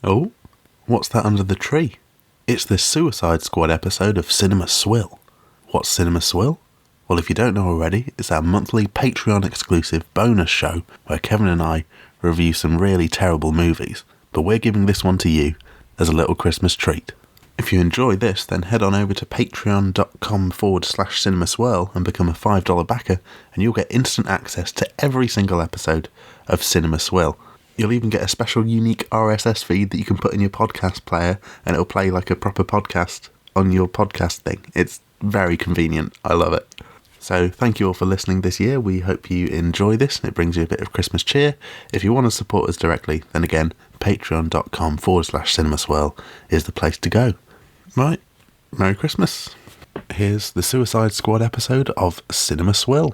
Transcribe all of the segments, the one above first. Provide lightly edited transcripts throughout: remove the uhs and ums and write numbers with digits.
Oh, what's that under the tree? It's the Suicide Squad episode of Cinema Swill. What's Cinema Swill? Well, if you don't know already, it's our monthly Patreon-exclusive bonus show where Kevin and I review some really terrible movies, but we're giving this one to you as a little Christmas treat. If you enjoy this, then head on over to patreon.com/cinemaswirl and become a $5 backer, and you'll get instant access to every single episode of Cinema Swill. You'll even get a special unique RSS feed that you can put in your podcast player, and it'll play like a proper podcast on your podcast thing. It's very convenient. I love it. So thank you all for listening this year. We hope you enjoy this and it brings you a bit of Christmas cheer. If you want to support us directly, then again, patreon.com/cinemaswirl is the place to go. Right, Merry Christmas. Here's the Suicide Squad episode of Cinema Swill.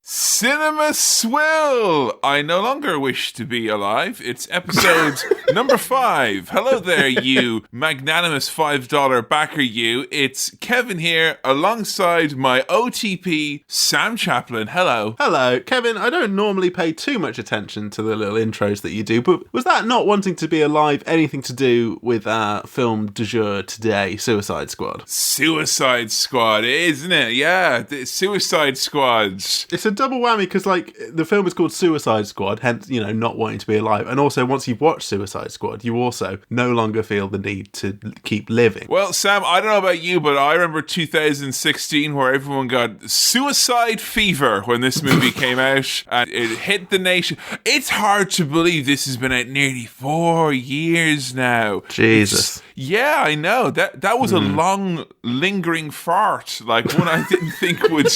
Cinema Swill! I no longer wish to be alive. It's episode number 5. Hello there, you magnanimous $5 backer you. It's Kevin here alongside my OTP, Sam Chaplin. Hello. Hello. Kevin, I don't normally pay too much attention to the little intros that you do, but was that not wanting to be alive anything to do with our film du jour today, Suicide Squad? Suicide Squad, isn't it? Yeah, the Suicide Squad. It's a double whammy because, like, the film is called Suicide Squad, hence, you know, not wanting to be alive. And also, once you've watched Suicide Squad, you also no longer feel the need to keep living. Well, Sam, I don't know about you, but I remember 2016 where everyone got suicide fever when this movie came out and it hit the nation. It's hard to believe this has been out nearly 4 years now. Jesus. Yeah, I know. That was a long, lingering fart. Like one I didn't think we'd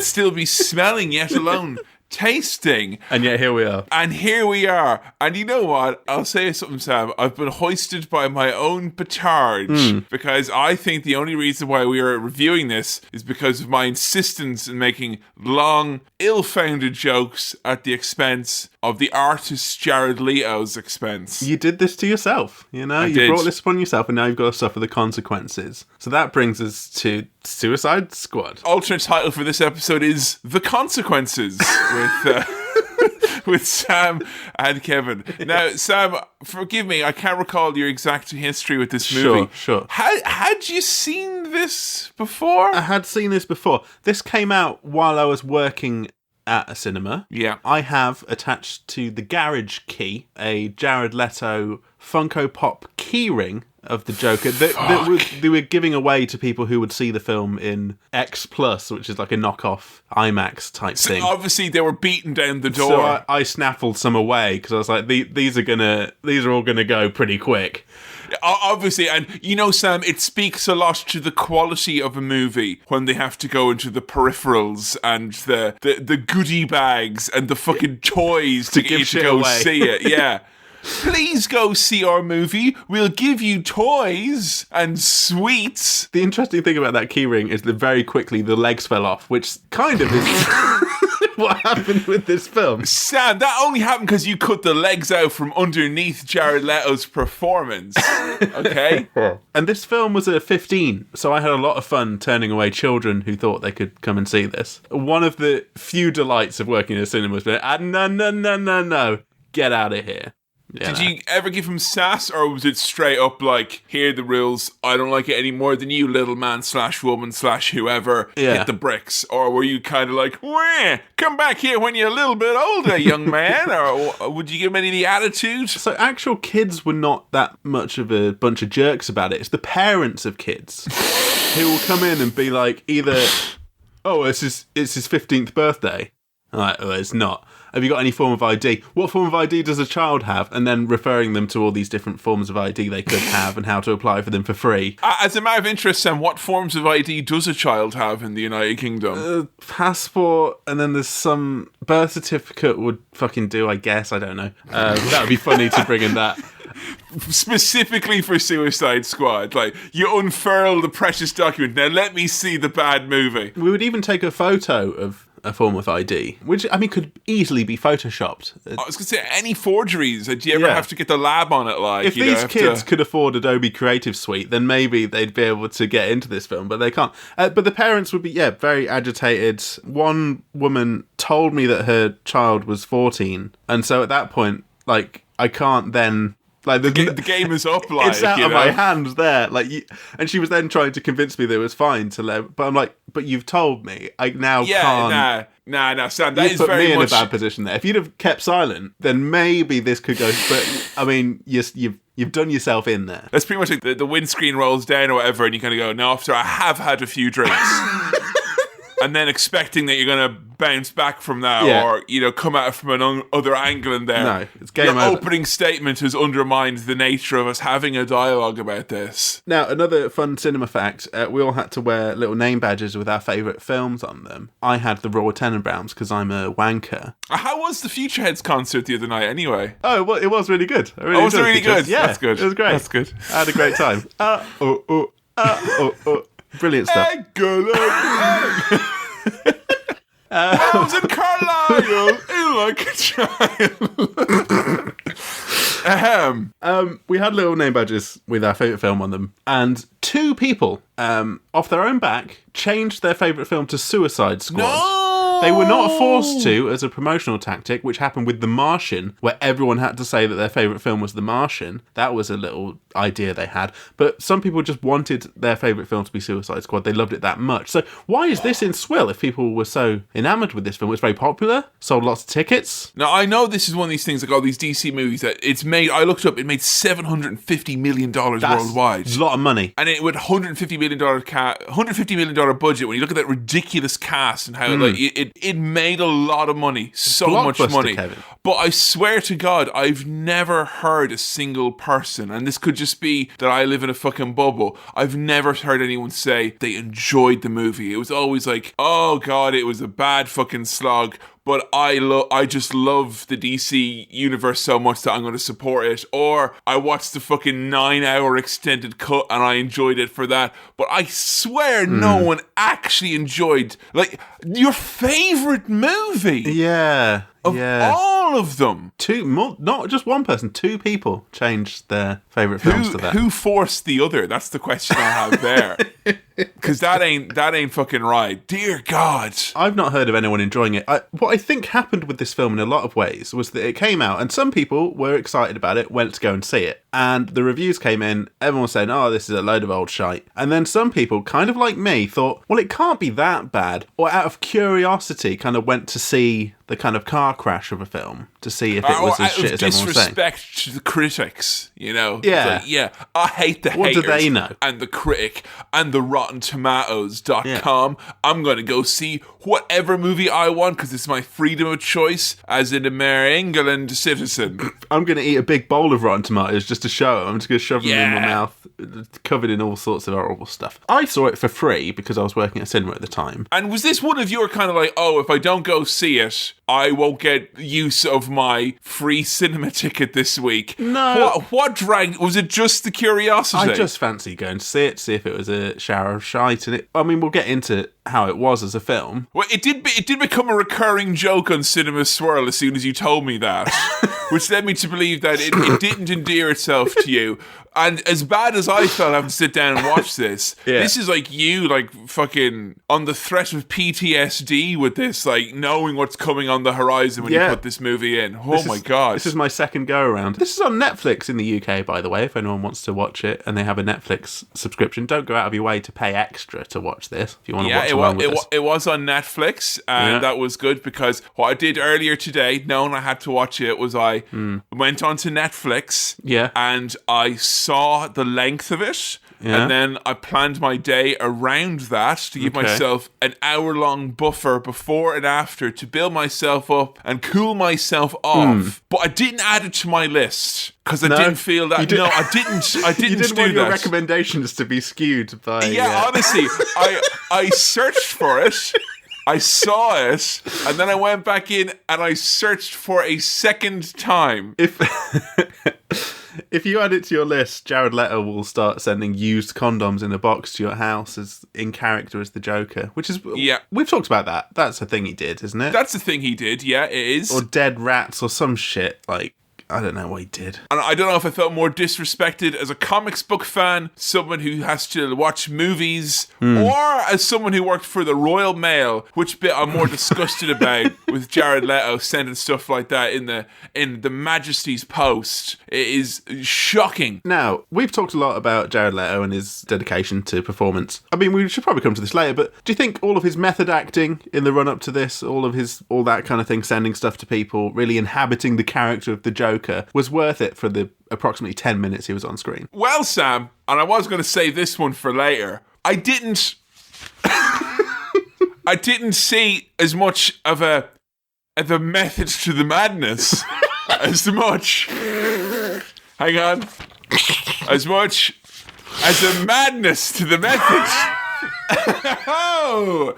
still be smelling, yet alone tasting. And yet here we are. And you know what? I'll say something, Sam. I've been hoisted by my own petard because I think the only reason why we are reviewing this is because of my insistence in making long, ill-founded jokes at the expense of the artist Jared Leto's expense. You did this to yourself, you know? You brought this upon yourself and now you've got to suffer the consequences. So that brings us to Suicide Squad. Alternate title for this episode is The Consequences with Sam and Kevin. Now, Sam, forgive me, I can't recall your exact history with this movie. Sure. Had you seen this before? I had seen this before. This came out while I was working at a cinema. Yeah. I have attached to the garage key a Jared Leto Funko Pop keyring of the Joker that they were giving away to people who would see the film in X Plus, which is like a knockoff IMAX type thing. Obviously, they were beating down the door. So I snaffled some away because I was like, these are all gonna go pretty quick. Obviously, and you know, Sam, it speaks a lot to the quality of a movie when they have to go into the peripherals and the goodie bags and the fucking toys to get you to go away. See it. Yeah. Please go see our movie. We'll give you toys and sweets. The interesting thing about that keyring is that very quickly the legs fell off, which kind of is what happened with this film. Sam, that only happened because you cut the legs out from underneath Jared Leto's performance. Okay? And this film was a 15, so I had a lot of fun turning away children who thought they could come and see this. One of the few delights of working in a cinema was no, get out of here. Did you ever give him sass, or was it straight up like, here are the rules, I don't like it any more than you, little man / woman / whoever, hit the bricks? Or were you kind of like, wah, come back here when you're a little bit older, young man? Or would you give him any of the attitude? So actual kids were not that much of a bunch of jerks about it. It's the parents of kids who will come in and be like, either, oh, it's his 15th birthday. I'm like, oh, it's not. Have you got any form of ID? What form of ID does a child have? And then referring them to all these different forms of ID they could have and how to apply for them for free. As a matter of interest, Sam, what forms of ID does a child have in the United Kingdom? Passport, and then there's some birth certificate would fucking do, I guess. I don't know. That would be funny to bring in that. Specifically for Suicide Squad. Like, you unfurl the precious document. Now let me see the bad movie. We would even take a photo of a form of ID, which, I mean, could easily be photoshopped. I was going to say, any forgeries, do you ever have to get the lab on it? Like, if these kids could afford Adobe Creative Suite, then maybe they'd be able to get into this film, but they can't. But the parents would be, very agitated. One woman told me that her child was 14, and so at that point, like, I can't then... Like the game is up. Like, it's out of my hands there. Like, and she was then trying to convince me that it was fine to let. But I'm like, but you've told me. I now can't. Nah, Sam. That is put very me much in a bad position there. If you'd have kept silent, then maybe this could go. But I mean, you've done yourself in there. That's pretty much like the windscreen rolls down or whatever, and you kind of go, "No, officer, I have had a few drinks." And then expecting that you're going to bounce back from that or, come at it from another angle in there. No, it's game Your over. opening statement has undermined the nature of us having a dialogue about this. Now, another fun cinema fact, we all had to wear little name badges with our favourite films on them. I had the Roy Tenenbaums because I'm a wanker. How was the Futureheads concert the other night anyway? Oh, well, it was really good. Was it really good? Yeah, that's good. It was great. That's good. I had a great time. Brilliant stuff. Wells and Carlisle, you like a child. We had little name badges with our favourite film on them, and 2 people, off their own back, changed their favourite film to Suicide Squad. No! They were not forced to as a promotional tactic, which happened with The Martian, where everyone had to say that their favourite film was The Martian. That was a little idea they had. But some people just wanted their favourite film to be Suicide Squad. They loved it that much. So why is this in Swill if people were so enamoured with this film? It's very popular, sold lots of tickets. Now, I know this is one of these things, like all these DC movies, that it's made, I looked up, it made $750 million worldwide. That's a lot of money. And it with $150 million budget, when you look at that ridiculous cast and how it made a lot of money, so much money. Kevin. But I swear to God, I've never heard a single person, and this could just be that I live in a fucking bubble, I've never heard anyone say they enjoyed the movie. It was always like, oh God, it was a bad fucking slog, but I just love the DC universe so much that I'm going to support it. Or I watched the fucking 9-hour extended cut and I enjoyed it for that. But I swear no one actually enjoyed, like, your favourite movie. Yeah. Of all of them. Not just one person, 2 people changed their favourite films to that. Who forced the other? That's the question I have there. Because that ain't fucking right. Dear God. I've not heard of anyone enjoying it. What I think happened with this film in a lot of ways was that it came out and some people were excited about it, went to go and see it. And the reviews came in, everyone was saying, oh, this is a load of old shite. And then some people, kind of like me, thought, well, it can't be that bad. Or out of curiosity, kind of went to see the kind of car crash of a film to see if it was as shit as everyone was saying. Disrespect to the critics, Yeah. Like, I hate the haters. What do they know? And the critic and the RottenTomatoes.com. Yeah. I'm going to go see whatever movie I want because it's my freedom of choice as an England citizen. I'm going to eat a big bowl of Rotten Tomatoes just to show them. I'm just going to shove them in my mouth, covered in all sorts of horrible stuff. I saw it for free because I was working at cinema at the time. And was this one of your kind of like, oh, if I don't go see it, I won't get use of my free cinema ticket this week? No. What dragged? Was it just the curiosity? I just fancy going to see it, see if it was a shower of shite. And we'll get into how it was as a film. Well, it did become a recurring joke on Cinema Swirl as soon as you told me that, which led me to believe that it didn't endear itself to you. And as bad as I felt having to sit down and watch this, this is like you, like, fucking on the threat of PTSD with this, like, knowing what's coming on the horizon when you put this movie in. My God. This is my second go-around. This is on Netflix in the UK, by the way, if anyone wants to watch it and they have a Netflix subscription. Don't go out of your way to pay extra to watch this if you want to watch along with us. It was on Netflix, and that was good because what I did earlier today, knowing I had to watch it, was I went onto Netflix and I saw the length of it. Yeah. And then I planned my day around that to give myself an hour-long buffer before and after to build myself up and cool myself off. But I didn't add it to my list because I didn't feel that. No, I didn't. You didn't do want your that. recommendations to be skewed by. Yeah, honestly, I searched for it. I saw it, and then I went back in and I searched for a second time. If you add it to your list, Jared Leto will start sending used condoms in a box to your house as in character as the Joker, which is... Yeah. We've talked about that. That's a thing he did, isn't it? That's the thing he did, yeah, it is. Or dead rats or some shit. Like, I don't know what he did. And I don't know if I felt more disrespected as a comics book fan, someone who has to watch movies, or as someone who worked for the Royal Mail, which bit I'm more disgusted about with Jared Leto sending stuff like that in the Majesty's Post. It is shocking. Now, we've talked a lot about Jared Leto and his dedication to performance. I mean, we should probably come to this later, but do you think all of his method acting in the run-up to this, all that kind of thing, sending stuff to people, really inhabiting the character of the Joker, was worth it for the approximately 10 minutes he was on screen? Well, Sam, and I was going to save this one for later, I didn't see as much of a method to the madness as much as much as a madness to the method. Oh!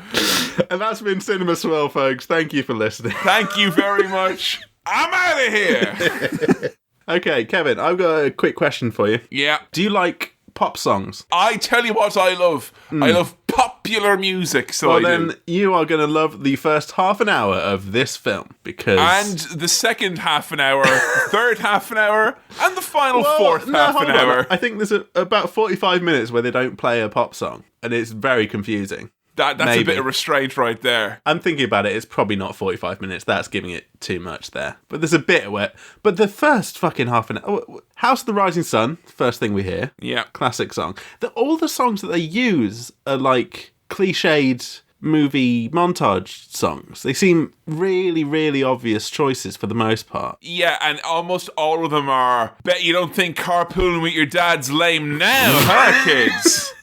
And that's been Cinema Swirl, folks. Thank you for listening. Thank you very much. I'm out of here. Okay, Kevin, I've got a quick question for you. Yeah. Do you like pop songs? I tell you what I love. I love popular music, so Well, I then do. you are going to love the first half an hour of this film, because... And the second half an hour, the third half an hour, and the final fourth no, half hold an on. hour. I think there's about 45 minutes where they don't play a pop song, and it's very confusing. That's Maybe. a bit of restraint right there. I'm thinking about it, it's probably not 45 minutes. That's giving it too much there. But there's a bit where... But the first fucking half an hour... House of the Rising Sun, first thing we hear. Yeah. Classic song. All the songs that they use are like cliched movie montage songs. They seem really, really obvious choices for the most part. Yeah, and almost all of them are, bet you don't think carpooling with your dad's lame now, huh, kids?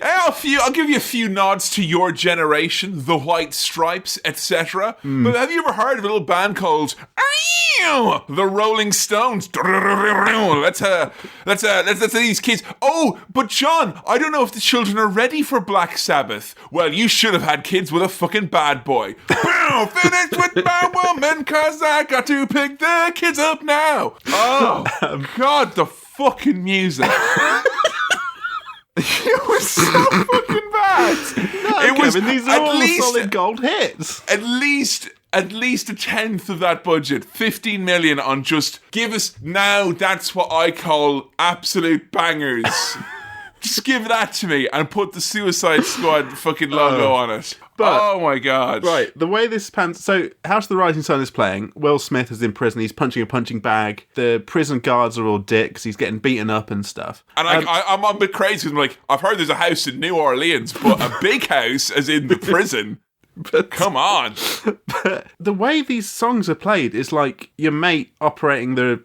I'll give you a few nods to your generation, the White Stripes, etc. But have you ever heard of a little band called the Rolling Stones? Let's these kids. Oh, but John, I don't know if the children are ready for Black Sabbath. Well, you should have had kids with a fucking bad boy. Finished with my woman, cause I got to pick the kids up now. Oh, God, the fucking music. It was so fucking bad. No, it was Kevin, these are all solid gold hits. At least a tenth of that budget, 15 million on just give us now. That's what I call absolute bangers. Just give that to me and put the Suicide Squad fucking logo on it. But, oh my God. Right, the way this pans... So, House of the Rising Sun is playing. Will Smith is in prison. He's punching a punching bag. The prison guards are all dicks. He's getting beaten up and stuff. And I'm a bit crazy. I'm like, I've heard there's a house in New Orleans, but a big house as in the prison. But come on. But the way these songs are played is like your mate operating the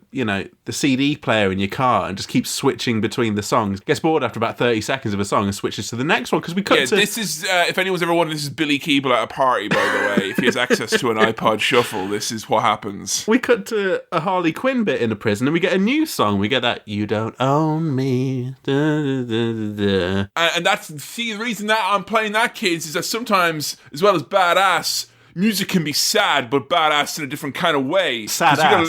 CD player in your car and just keeps switching between the songs. Gets bored after about 30 seconds of a song and switches to the next one because we cut to... This is, if anyone's ever wondered, this is Billy Keeble at a party, by the way. If he has access to an iPod Shuffle, this is what happens. We cut to a Harley Quinn bit in a prison and we get a new song. We get that, You Don't Own Me. Da, da, da, da, da. And that's the reason that I'm playing that, kids, is that sometimes, as well as badass, music can be sad, but badass in a different kind of way. Sad ass. You gotta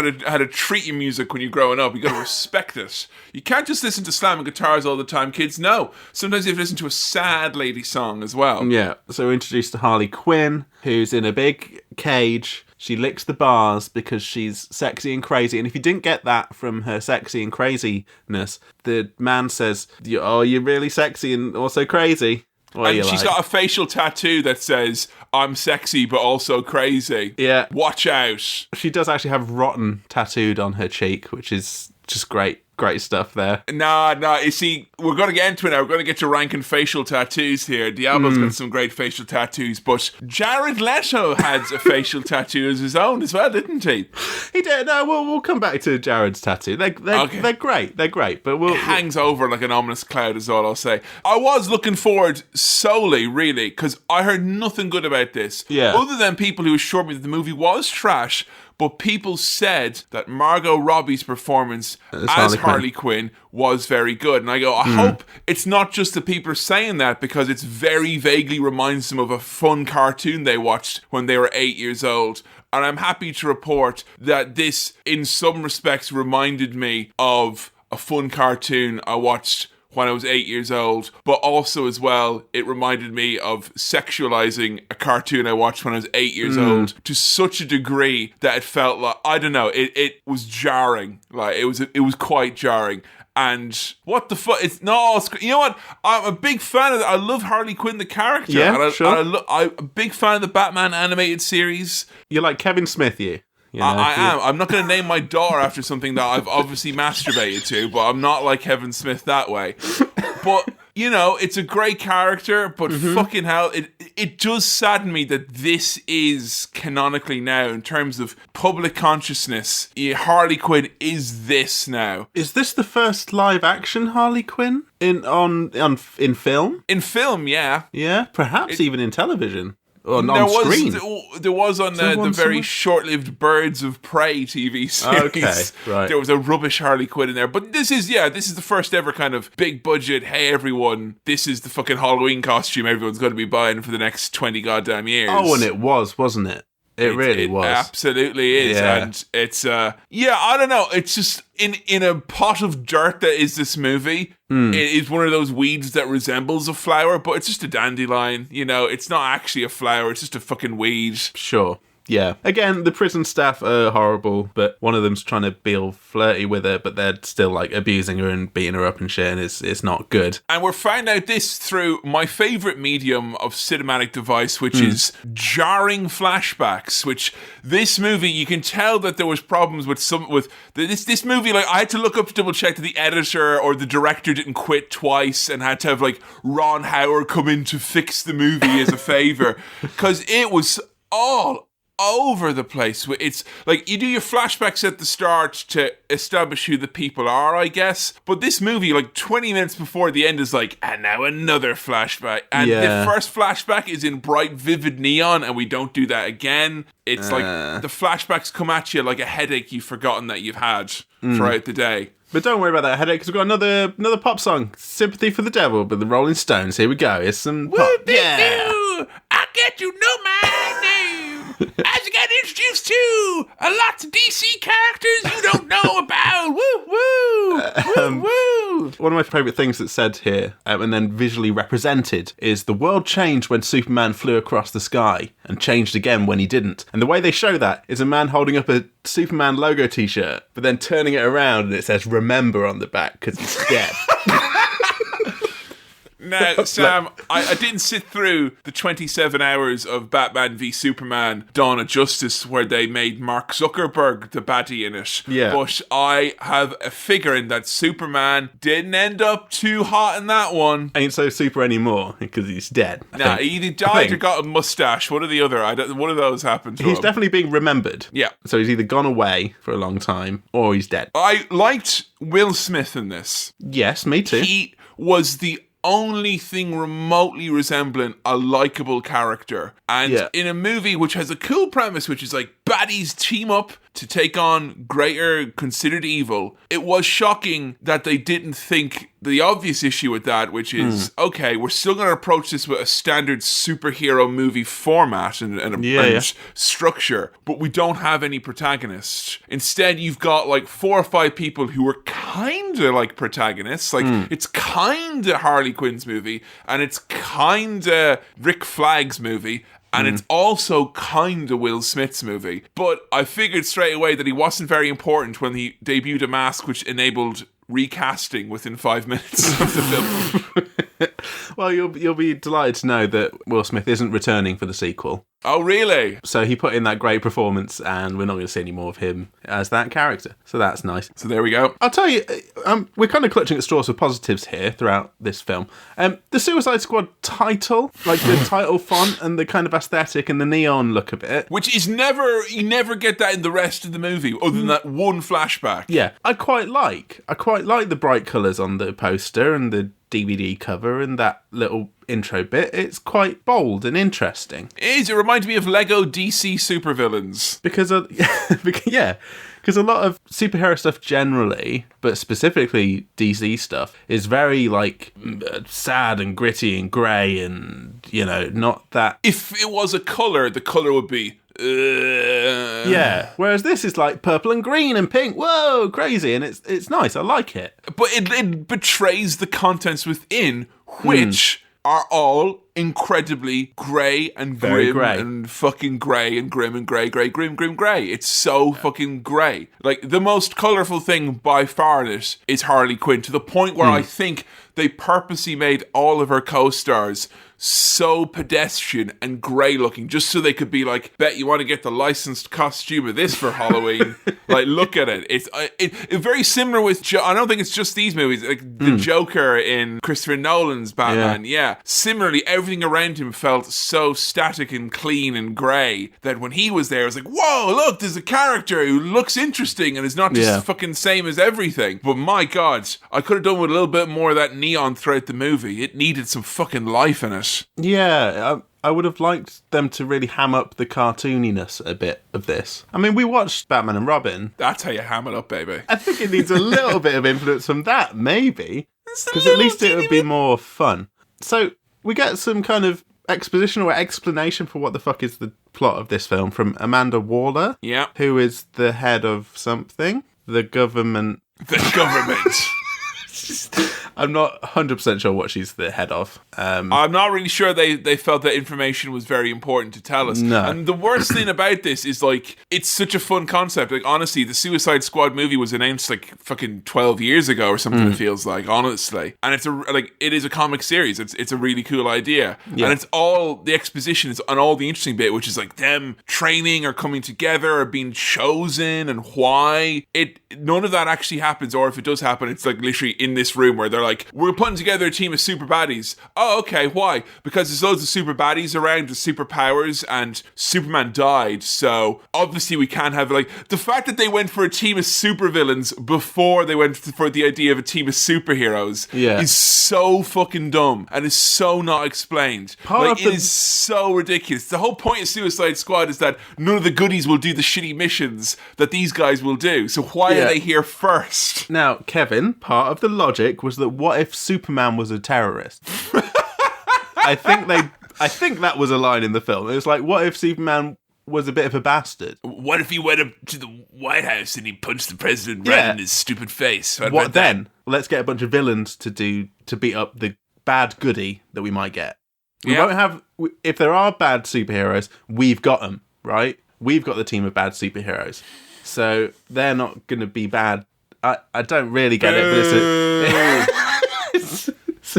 learn how to treat your music when you're growing up. You gotta respect it. You can't just listen to slamming guitars all the time, kids. No. Sometimes you have to listen to a sad lady song as well. Yeah. So we're introduced to Harley Quinn, who's in a big cage. She licks the bars because she's sexy and crazy. And if you didn't get that from her sexy and craziness, the man says, "Oh, you're really sexy and also crazy." And she's got a facial tattoo that says, "I'm sexy but also crazy." Yeah. Watch out. She does actually have rotten tattooed on her cheek, which is just great stuff there. Nah, you see, we're going to get into it now. We're going to get to ranking facial tattoos here. Diablo's got some great facial tattoos, but Jared Leto had a facial tattoo as his own as well, didn't he? He did. No, we'll come back to Jared's tattoo. They're great. They're great, but It hangs over like an ominous cloud is all I'll say. I was looking forward solely, really, because I heard nothing good about this. Yeah. Other than people who assured me that the movie was trash. but people said that Margot Robbie's performance as Harley Quinn was very good. And I go, I hope it's not just that people are saying that because it's very vaguely reminds them of a fun cartoon they watched when they were 8 years old. And I'm happy to report that this, in some respects, reminded me of a fun cartoon I watched when I was 8 years old, but also as well, it reminded me of sexualizing a cartoon I watched when I was 8 years old to such a degree that it felt like, I don't know, it was jarring. Like, it was quite jarring. And what the fuck? You know what? I'm a big fan of that. I love Harley Quinn, the character. Yeah, sure. I'm a big fan of the Batman animated series. You're like Kevin Smith, you. You know, I am. I'm not going to name my daughter after something that I've obviously masturbated to, but I'm not like Kevin Smith that way. But, you know, it's a great character, but fucking hell, it does sadden me that this is canonically now, in terms of public consciousness, Harley Quinn is this now. Is this the first live action Harley Quinn in film? In film, yeah. Yeah, perhaps even in television. On screen. There was on the very short-lived Birds of Prey TV series. Okay, right. There was a rubbish Harley Quinn in there. But this is the first ever kind of big budget, hey everyone, this is the fucking Halloween costume everyone's going to be buying for the next 20 goddamn years. Oh, and it was, wasn't it? It really was. Absolutely is. Yeah. And it's, I don't know. It's just, in a pot of dirt that is this movie, it is one of those weeds that resembles a flower, but it's just a dandelion. You know, it's not actually a flower. It's just a fucking weed. Sure. Yeah. Again, the prison staff are horrible, but one of them's trying to be all flirty with her, but they're still, like, abusing her and beating her up and shit, and it's not good. And we're finding out this through my favourite medium of cinematic device, which is jarring flashbacks, which this movie, you can tell that there was problems with this movie. Like, I had to look up to double check that the editor or the director didn't quit twice and had to have, like, Ron Howard come in to fix the movie as a favour, because it was all over the place. It's like you do your flashbacks at the start to establish who the people are, I guess, but this movie, like 20 minutes before the end, is like, and now another flashback, and the first flashback is in bright vivid neon, and we don't do that again. It's like the flashbacks come at you like a headache you've forgotten that you've had throughout the day. But don't worry about that headache, because we've got another pop song, Sympathy for the Devil, by the Rolling Stones. Here we go. It's some pop. I get you know my name. As you get introduced to lots of DC characters you don't know about. Woo, woo, woo, woo. One of my favourite things that's said here, and then visually represented, is the world changed when Superman flew across the sky, and changed again when he didn't. And the way they show that is a man holding up a Superman logo t-shirt, but then turning it around and it says "Remember" on the back because he's dead. Now, Sam, I didn't sit through the 27 hours of Batman v Superman Dawn of Justice where they made Mark Zuckerberg the baddie in it. Yeah. But I have a figuring that Superman didn't end up too hot in that one. Ain't so super anymore because he's dead. Nah, he either died or got a mustache. One or the other. One of those happened to him. He's definitely being remembered. Yeah. So he's either gone away for a long time or he's dead. I liked Will Smith in this. Yes, me too. He was the only thing remotely resembling a likable character. And in a movie which has a cool premise, which is like baddies team up to take on greater considered evil, it was shocking that they didn't think the obvious issue with that, which is, okay, we're still going to approach this with a standard superhero movie format and structure, but we don't have any protagonists. Instead, you've got like 4 or 5 people who are kind of like protagonists. Like, it's kind of Harley Quinn's movie, and it's kind of Rick Flagg's movie, and it's also kind of Will Smith's movie. But I figured straight away that he wasn't very important when he debuted a mask which enabled recasting within 5 minutes of the film. Well, you'll be delighted to know that Will Smith isn't returning for the sequel. Oh, really? So he put in that great performance, and we're not going to see any more of him as that character. So that's nice. So there we go. I'll tell you, we're kind of clutching at straws for positives here throughout this film. The Suicide Squad title, like the title font and the kind of aesthetic and the neon look of it. Which is you never get that in the rest of the movie, other than that one flashback. Yeah, I quite like the bright colours on the poster and the DVD cover and that little intro bit, it's quite bold and interesting. It is. It reminds me of Lego DC supervillains. Because a lot of superhero stuff generally, but specifically DC stuff, is very, like, sad and gritty and grey and, not that... If it was a colour, the colour would be... Yeah, whereas this is like purple and green and pink. Whoa, crazy, and it's nice. I like it. But it betrays the contents within, which are all incredibly grey and Very grim grey. and fucking grey and grim and grey, grim, grey. It's so fucking grey. Like, the most colourful thing by far in it is Harley Quinn, to the point where I think they purposely made all of her co-stars so pedestrian and grey looking, just so they could be like, bet you want to get the licensed costume of this for Halloween. Like, look at it. It's very similar with I don't think it's just these movies, like the Joker in Christopher Nolan's Batman. Yeah. Similarly, everything around him felt so static and clean and grey that when he was there, I was like, whoa, look, there's a character who looks interesting and is not just fucking same as everything. But my God, I could have done with a little bit more of that neon throughout the movie. It needed some fucking life in it. Yeah, I would have liked them to really ham up the cartooniness a bit of this. I mean, we watched Batman and Robin. That's how you ham it up, baby. I think it needs a little bit of influence from that, maybe. Because at least it would be more fun. So, we get some kind of exposition or explanation for what the fuck is the plot of this film from Amanda Waller. Yeah. Who is the head of something. The government. The government. I'm not 100% sure what she's the head of. I'm not really sure they felt that information was very important to tell us. No. And the worst thing about this is, like, it's such a fun concept. Like, honestly, the Suicide Squad movie was announced, like, fucking 12 years ago or something, it feels like, honestly. And it is a comic series. It's a really cool idea. Yeah. And it's all, the exposition is on all the interesting bit, which is, like, them training or coming together or being chosen and why. None of that actually happens, or if it does happen, it's, like, literally in this room where they're like, we're putting together a team of super baddies. Oh, okay, why? Because there's loads of super baddies around with superpowers and Superman died, so obviously we can't have, like, the fact that they went for a team of supervillains before they went for the idea of a team of superheroes is so fucking dumb and is so not explained. It is so ridiculous. The whole point of Suicide Squad is that none of the goodies will do the shitty missions that these guys will do, so why are they here first? Now, Kevin, part of the logic was that what if Superman was a terrorist? I think that was a line in the film. It was like, what if Superman was a bit of a bastard? What if he went up to the White House and he punched the president right in his stupid face? What then? Let's get a bunch of villains to beat up the bad goodie that we might get. We won't have... If there are bad superheroes, we've got them, right? We've got the team of bad superheroes. So they're not going to be bad. I don't really get it, but it's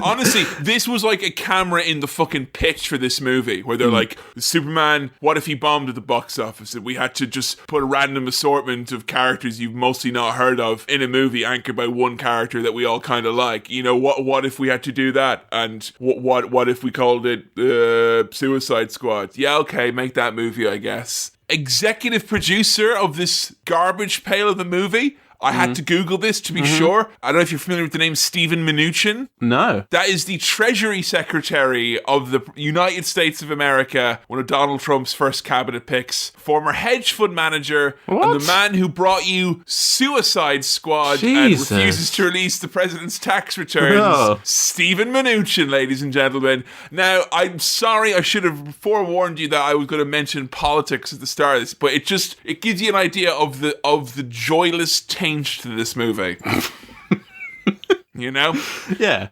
honestly, this was like a camera in the fucking pitch for this movie, where they're like, Superman, what if he bombed at the box office? And we had to just put a random assortment of characters you've mostly not heard of in a movie anchored by one character that we all kind of like. You know, what if we had to do that? And what if we called it Suicide Squad? Yeah, okay, make that movie, I guess. Executive producer of this garbage pail of the movie, I had to Google this to be sure. I don't know if you're familiar with the name Steven Mnuchin. No. That is the Treasury Secretary of the United States of America, one of Donald Trump's first cabinet picks, former hedge fund manager, and the man who brought you Suicide Squad and refuses to release the president's tax returns. Oh. Steven Mnuchin, ladies and gentlemen. Now, I'm sorry, I should have forewarned you that I was going to mention politics at the start of this, but it gives you an idea of the joyless taint to this movie. You know? Yeah.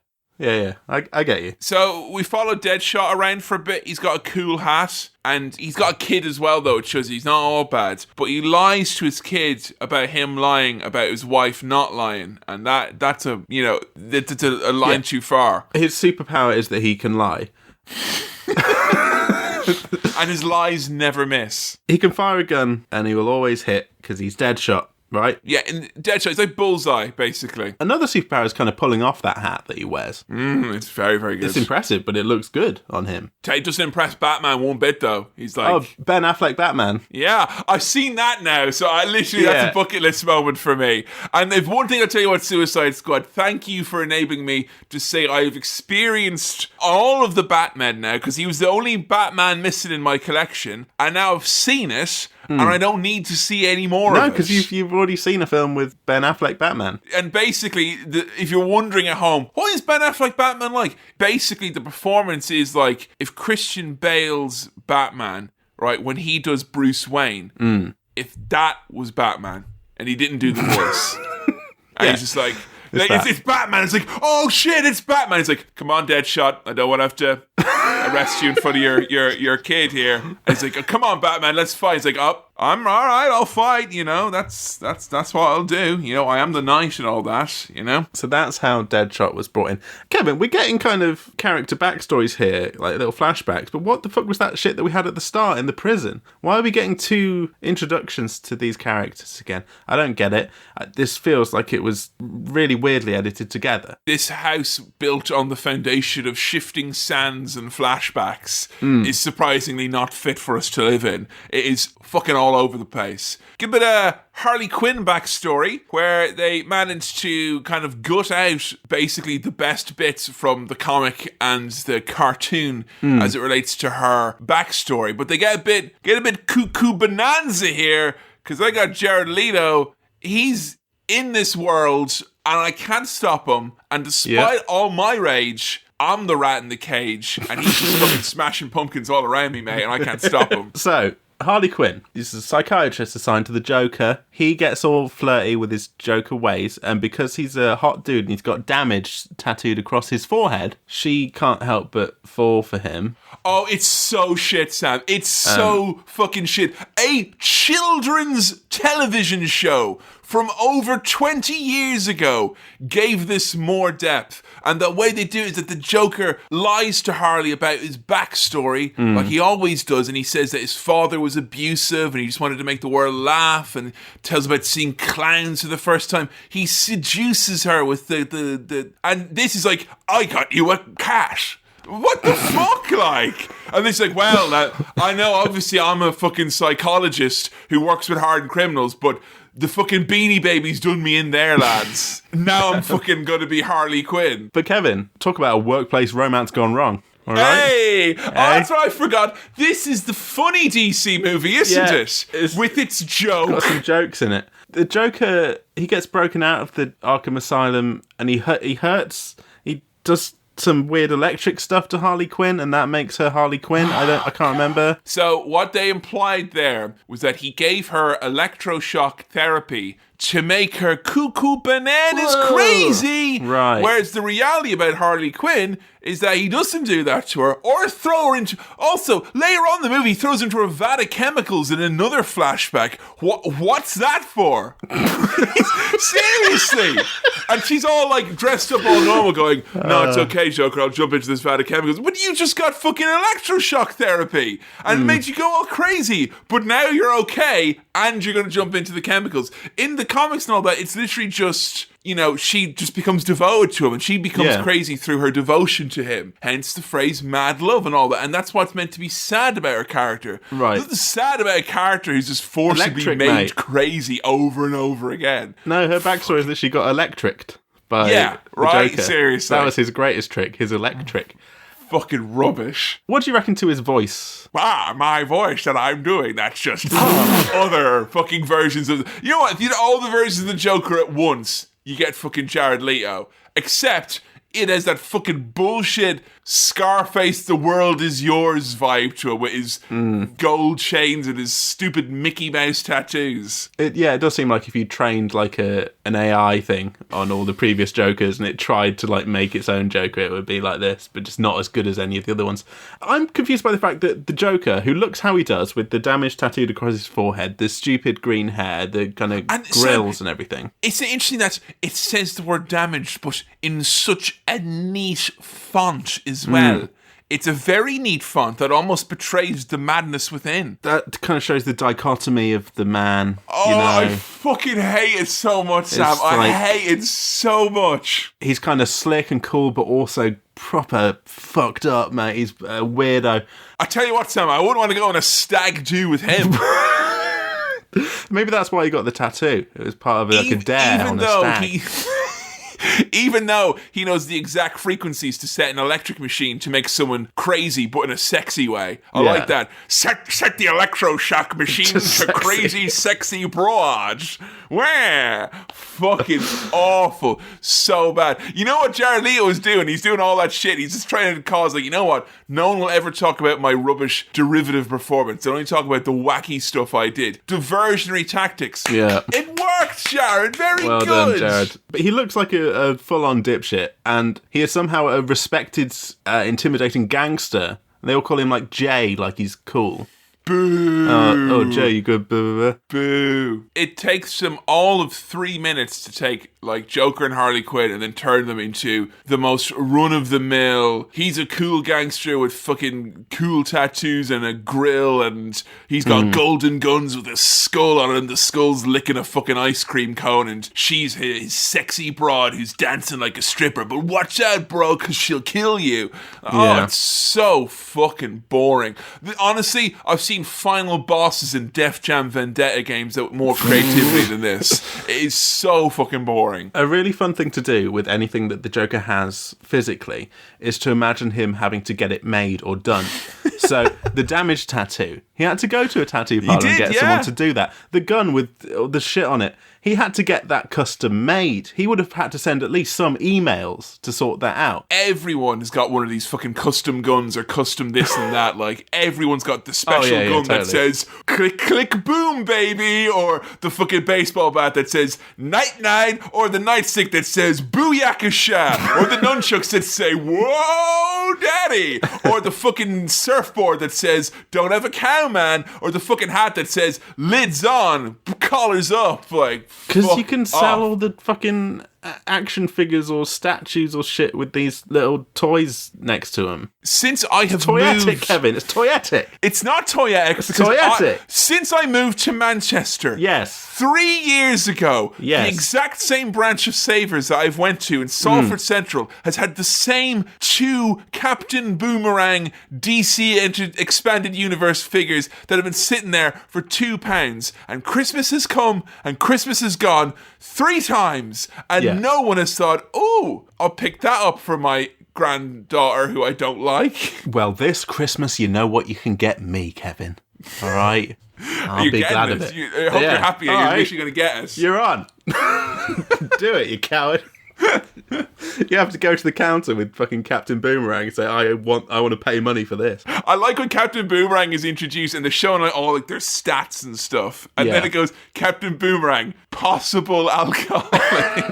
I get you. So we follow Deadshot around for a bit. He's got a cool hat, and he's got a kid as well, though. It shows he's not all bad. But he lies to his kid about him lying about his wife not lying, and that's a line too far. His superpower is that he can lie. And his lies never miss. He can fire a gun, and he will always hit, because he's Deadshot. right? Yeah, in Deadshot, it's like Bullseye, basically. Another superpower is kind of pulling off that hat that he wears. It's very, very good. It's impressive, but it looks good on him. It doesn't impress Batman one bit, though. He's like... Oh, Ben Affleck Batman. Yeah, I've seen that now, so that's a bucket list moment for me. And if one thing I'll tell you about Suicide Squad, thank you for enabling me to say I've experienced all of the Batman now, because he was the only Batman missing in my collection, and now I've seen it, and I don't need to see any more of it. No, because you've already seen a film with Ben Affleck Batman. And basically, if you're wondering at home, what is Ben Affleck Batman like? Basically, the performance is like if Christian Bale's Batman, right, when he does Bruce Wayne, if that was Batman, and he didn't do the voice, and he's just like, it's Batman. It's like, oh shit, it's Batman. He's like, come on, Deadshot. I don't want to have to arrest you in front of your kid here. And he's like, oh, come on, Batman, let's fight. He's like, oh, I'm all right, I'll fight. You know, that's what I'll do. You know, I am the knight and all that. You know. So that's how Deadshot was brought in. Kevin, we're getting kind of character backstories here, like little flashbacks. But what the fuck was that shit that we had at the start in the prison? Why are we getting 2 introductions to these characters again? I don't get it. This feels like it was really weirdly edited together. This house built on the foundation of shifting sands and flashbacks is surprisingly not fit for us to live in. It is fucking all over the place. Give a bit of Harley Quinn backstory, where they managed to kind of gut out basically the best bits from the comic and the cartoon as it relates to her backstory. But they get a bit cuckoo bonanza here, because I got Jared Leto. He's in this world, and I can't stop him. And despite all my rage, I'm the rat in the cage, and he's just fucking smashing pumpkins all around me, mate, and I can't stop him. So, Harley Quinn is a psychiatrist assigned to the Joker. He gets all flirty with his Joker ways, and because he's a hot dude and he's got damage tattooed across his forehead, she can't help but fall for him. Oh, it's so shit, Sam. It's so fucking shit. A children's television show from over 20 years ago gave this more depth. And the way they do it is that the Joker lies to Harley about his backstory, like he always does, and he says that his father was abusive and he just wanted to make the world laugh, and tells about seeing clowns for the first time. He seduces her with the and this is like, I got you a cat. What the fuck, like? And it's like, well, I know obviously I'm a fucking psychologist who works with hardened criminals, but the fucking Beanie Babies done me in there, lads. Now I'm fucking gonna be Harley Quinn. But Kevin, talk about a workplace romance gone wrong. All right? Hey! Oh, that's what I forgot. This is the funny DC movie, isn't it? With its joke. Got some jokes in it. The Joker, he gets broken out of the Arkham Asylum, and he does some weird electric stuff to Harley Quinn, and that makes her Harley Quinn. I can't remember. So what they implied there was that he gave her electroshock therapy to make her cuckoo bananas crazy. Right. Whereas the reality about Harley Quinn is that he doesn't do that to her, or throw her into... Also, later on in the movie, he throws her into a vat of chemicals in another flashback. What's that for? Seriously. And she's all like dressed up all normal going, no, it's okay, Joker, I'll jump into this vat of chemicals. But you just got fucking electroshock therapy, and it made you go all crazy. But now you're okay, and you're going to jump into the chemicals. In the comics and all that, it's literally just... You know, she just becomes devoted to him, and she becomes crazy through her devotion to him. Hence the phrase mad love and all that. And that's what's meant to be sad about her character. Right. Nothing sad about a character who's just forcibly made crazy over and over again. No, her backstory is that she got electricked by the Joker. Seriously. That was his greatest trick, his electric. Fucking rubbish. What do you reckon to his voice? My voice that I'm doing, that's just other fucking versions of... You know what? You know, all the versions of the Joker at once... You get fucking Jared Leto. Except it has that fucking bullshit Scarface, the world is yours vibe to it with his gold chains and his stupid Mickey Mouse tattoos. It does seem like if you trained like an AI thing on all the previous Jokers and it tried to like make its own Joker, it would be like this, but just not as good as any of the other ones. I'm confused by the fact that the Joker, who looks how he does with the damage tattooed across his forehead, the stupid green hair, the kind of grills and everything. It's interesting that it says the word damaged, but in such a neat font as well. It's a very neat font that almost betrays the madness within. That kind of shows the dichotomy of the man. Oh, you know? I fucking hate it so much, Sam. I hate it so much. He's kind of slick and cool, but also proper fucked up, mate. He's a weirdo. I tell you what, Sam, I wouldn't want to go on a stag do with him. Maybe that's why he got the tattoo. It was part of like a dare on a stag. Even though he knows the exact frequencies to set an electric machine to make someone crazy, but in a sexy way. I like that. Set the electroshock machine to crazy, sexy broad. Where? Fucking awful. So bad. You know what Jared Leto is doing? He's doing all that shit. He's just trying to cause, like, you know what? No one will ever talk about my rubbish derivative performance. They'll only talk about the wacky stuff I did. Diversionary tactics. Yeah. It worked, Jared. Very well good. Well done, Jared. But he looks like a full-on dipshit, and he is somehow a respected, intimidating gangster. And they all call him, like, Jay, like he's cool. Boo. Oh, Jay, you good? Boo. Boo. It takes them all of 3 minutes to take, like, Joker and Harley Quinn and then turn them into the most run-of-the-mill, he's a cool gangster with fucking cool tattoos and a grill, and he's got golden guns with a skull on it, and the skull's licking a fucking ice cream cone, and she's his sexy broad who's dancing like a stripper, but watch out, bro, because she'll kill you. Oh, it's so fucking boring. Honestly, I've seen final bosses in Def Jam Vendetta games that with more creativity than this. It is so fucking boring. A really fun thing to do with anything that the Joker has physically is to imagine him having to get it made or done. So the damage tattoo, he had to go to a tattoo parlor and get someone to do that. The gun with the shit on it, he had to get that custom made. He would have had to send at least some emails to sort that out. Everyone has got one of these fucking custom guns or custom this and that. Like, everyone's got the special gun that says, click, click, boom, baby, or the fucking baseball bat that says, night, night, or the nightstick that says, booyakasha, or the nunchucks that say, whoa, daddy, or the fucking surfboard that says, don't have a cow, man, or the fucking hat that says, lids on, collars up, like, because you can sell all the fucking action figures or statues or shit with these little toys next to them. Since I have toyetic, moved... Kevin. It's toyetic. It's not toyetic. It's toyetic. Since I moved to Manchester... Yes. 3 years ago, yes. The exact same branch of Savers that I've went to in Salford Central has had the same 2 Captain Boomerang DC Expanded Universe figures that have been sitting there for £2. And Christmas has come and Christmas has gone 3 times. And no one has thought, oh, I'll pick that up for my granddaughter who I don't like. Well, this Christmas, you know what you can get me, Kevin. All right? I'll be glad of it. I hope you're happy and you're actually going to get us. You're on. Do it, you coward. You have to go to the counter with fucking Captain Boomerang and say, I want to pay money for this. I like when Captain Boomerang is introduced and they're showing like all like their stats and stuff. And then it goes, Captain Boomerang, possible alcoholic.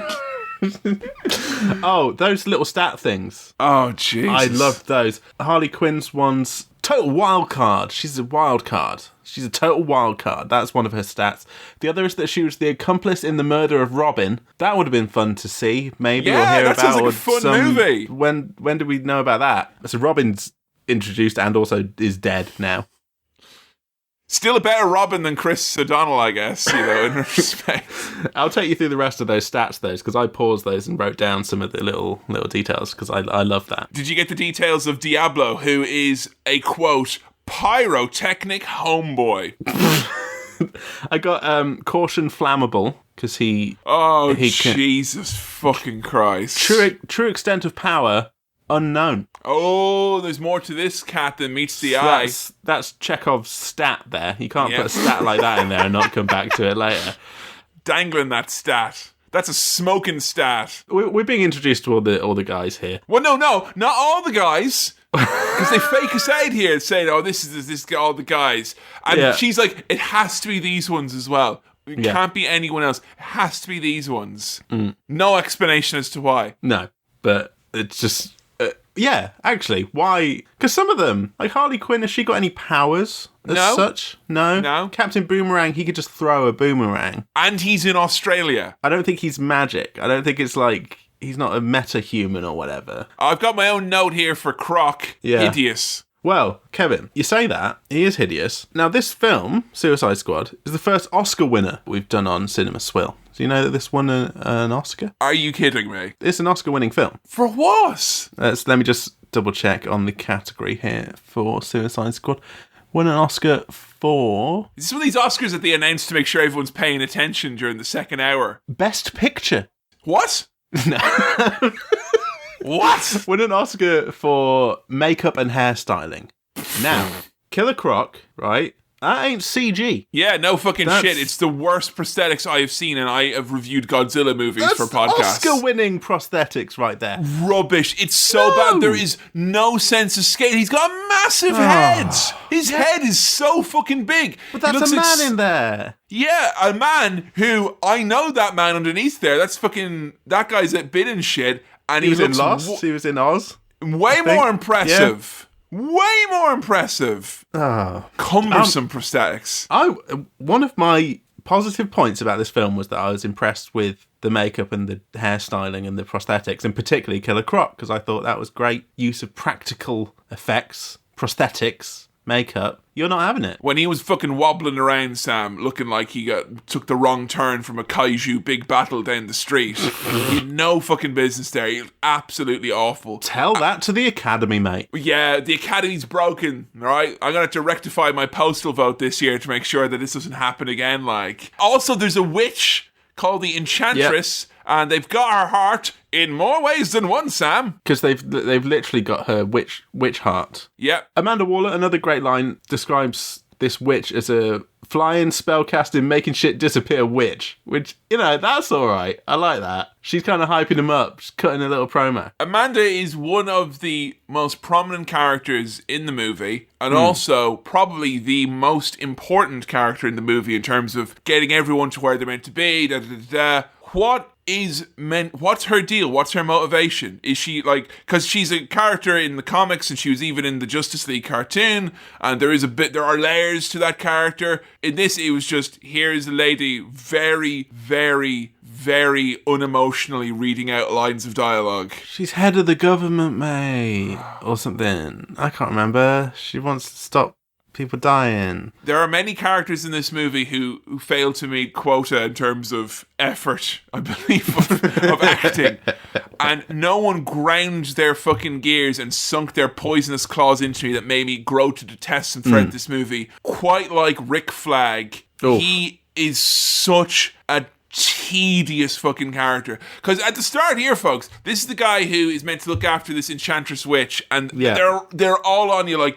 Oh, those little stat things. Oh, Jesus. I loved those. Harley Quinn's one's total wild card. She's a wild card. She's a total wild card. That's one of her stats. The other is that she was the accomplice in the murder of Robin. That would have been fun to see, maybe, or hear about. Yeah, that sounds like a fun movie. When did we know about that? So Robin's introduced and also is dead now. Still a better Robin than Chris O'Donnell, I guess, in respect. I'll take you through the rest of those stats, though, because I paused those and wrote down some of the little details, because I love that. Did you get the details of Diablo, who is a, quote, pyrotechnic homeboy? I got caution flammable, because he... Oh, Jesus fucking Christ. True extent of power... unknown. Oh, there's more to this cat than meets the eye. That's Chekhov's stat there. You can't put a stat like that in there and not come back to it later. Dangling that stat. That's a smoking stat. We're being introduced to all the guys here. Well, no, not all the guys. Because they fake us out here saying, oh, this is all the guys. And she's like, it has to be these ones as well. It can't be anyone else. It has to be these ones. No explanation as to why. No, but it's just... yeah, actually, why? Because some of them, like Harley Quinn, has she got any powers as such? No. Captain Boomerang, he could just throw a boomerang. And he's in Australia. I don't think he's magic. I don't think it's like he's not a meta-human or whatever. I've got my own note here for Croc. Yeah. Hideous. Well, Kevin, you say that. He is hideous. Now, this film, Suicide Squad, is the first Oscar winner we've done on Cinema Swill. Do you know that this won an Oscar? Are you kidding me? It's an Oscar-winning film. For what? Let me just double-check on the category here for Suicide Squad. Won an Oscar for... This is one of these Oscars that they announce to make sure everyone's paying attention during the second hour. Best Picture. What? No. What? Won an Oscar for makeup and hairstyling. Now, Killer Croc, right? That ain't CG. Yeah, no fucking shit. It's the worst prosthetics I have seen, and I have reviewed Godzilla movies for podcasts. Oscar-winning prosthetics right there. Rubbish. It's so bad. There is no sense of scale. He's got a massive head. His head is so fucking big. But that's a man in there. Yeah, a man who, I know that man underneath there. That's fucking, that guy's at bid and shit. And he was in Lost. He was in Oz. Way more impressive. Yeah. Way more impressive. Cumbersome prosthetics. One of my positive points about this film was that I was impressed with the makeup and the hairstyling and the prosthetics, and particularly Killer Croc, because I thought that was great use of practical effects, prosthetics, makeup. You're not having it. When he was fucking wobbling around, Sam, looking like he took the wrong turn from a kaiju big battle down the street, he had no fucking business there. He was absolutely awful. Tell that to the Academy, mate. Yeah, the Academy's broken, right? I'm going to have to rectify my postal vote this year to make sure that this doesn't happen again. Also, there's a witch called the Enchantress, and they've got her heart in more ways than one, Sam. Because they've literally got her witch heart. Yep. Amanda Waller, another great line, describes this witch as a flying, spellcasting, making shit disappear witch. Which, that's all right. I like that. She's kind of hyping him up, just cutting a little promo. Amanda is one of the most prominent characters in the movie, and also probably the most important character in the movie in terms of getting everyone to where they're meant to be, What's her deal? What's her motivation? Is she because she's a character in the comics and she was even in the Justice League cartoon, and there are layers to that character. In this, it was just, here's a lady very, very, very unemotionally reading out lines of dialogue. She's head of the government, mate, or something. I can't remember. She wants to stop people dying. There are many characters in this movie who fail to meet quota in terms of effort, I believe, of acting. And no one ground their fucking gears and sunk their poisonous claws into me that made me grow to detest them throughout this movie. Quite like Rick Flag. Oh. He is such a tedious fucking character. Because at the start here, folks, this is the guy who is meant to look after this enchantress witch, and they're all on you,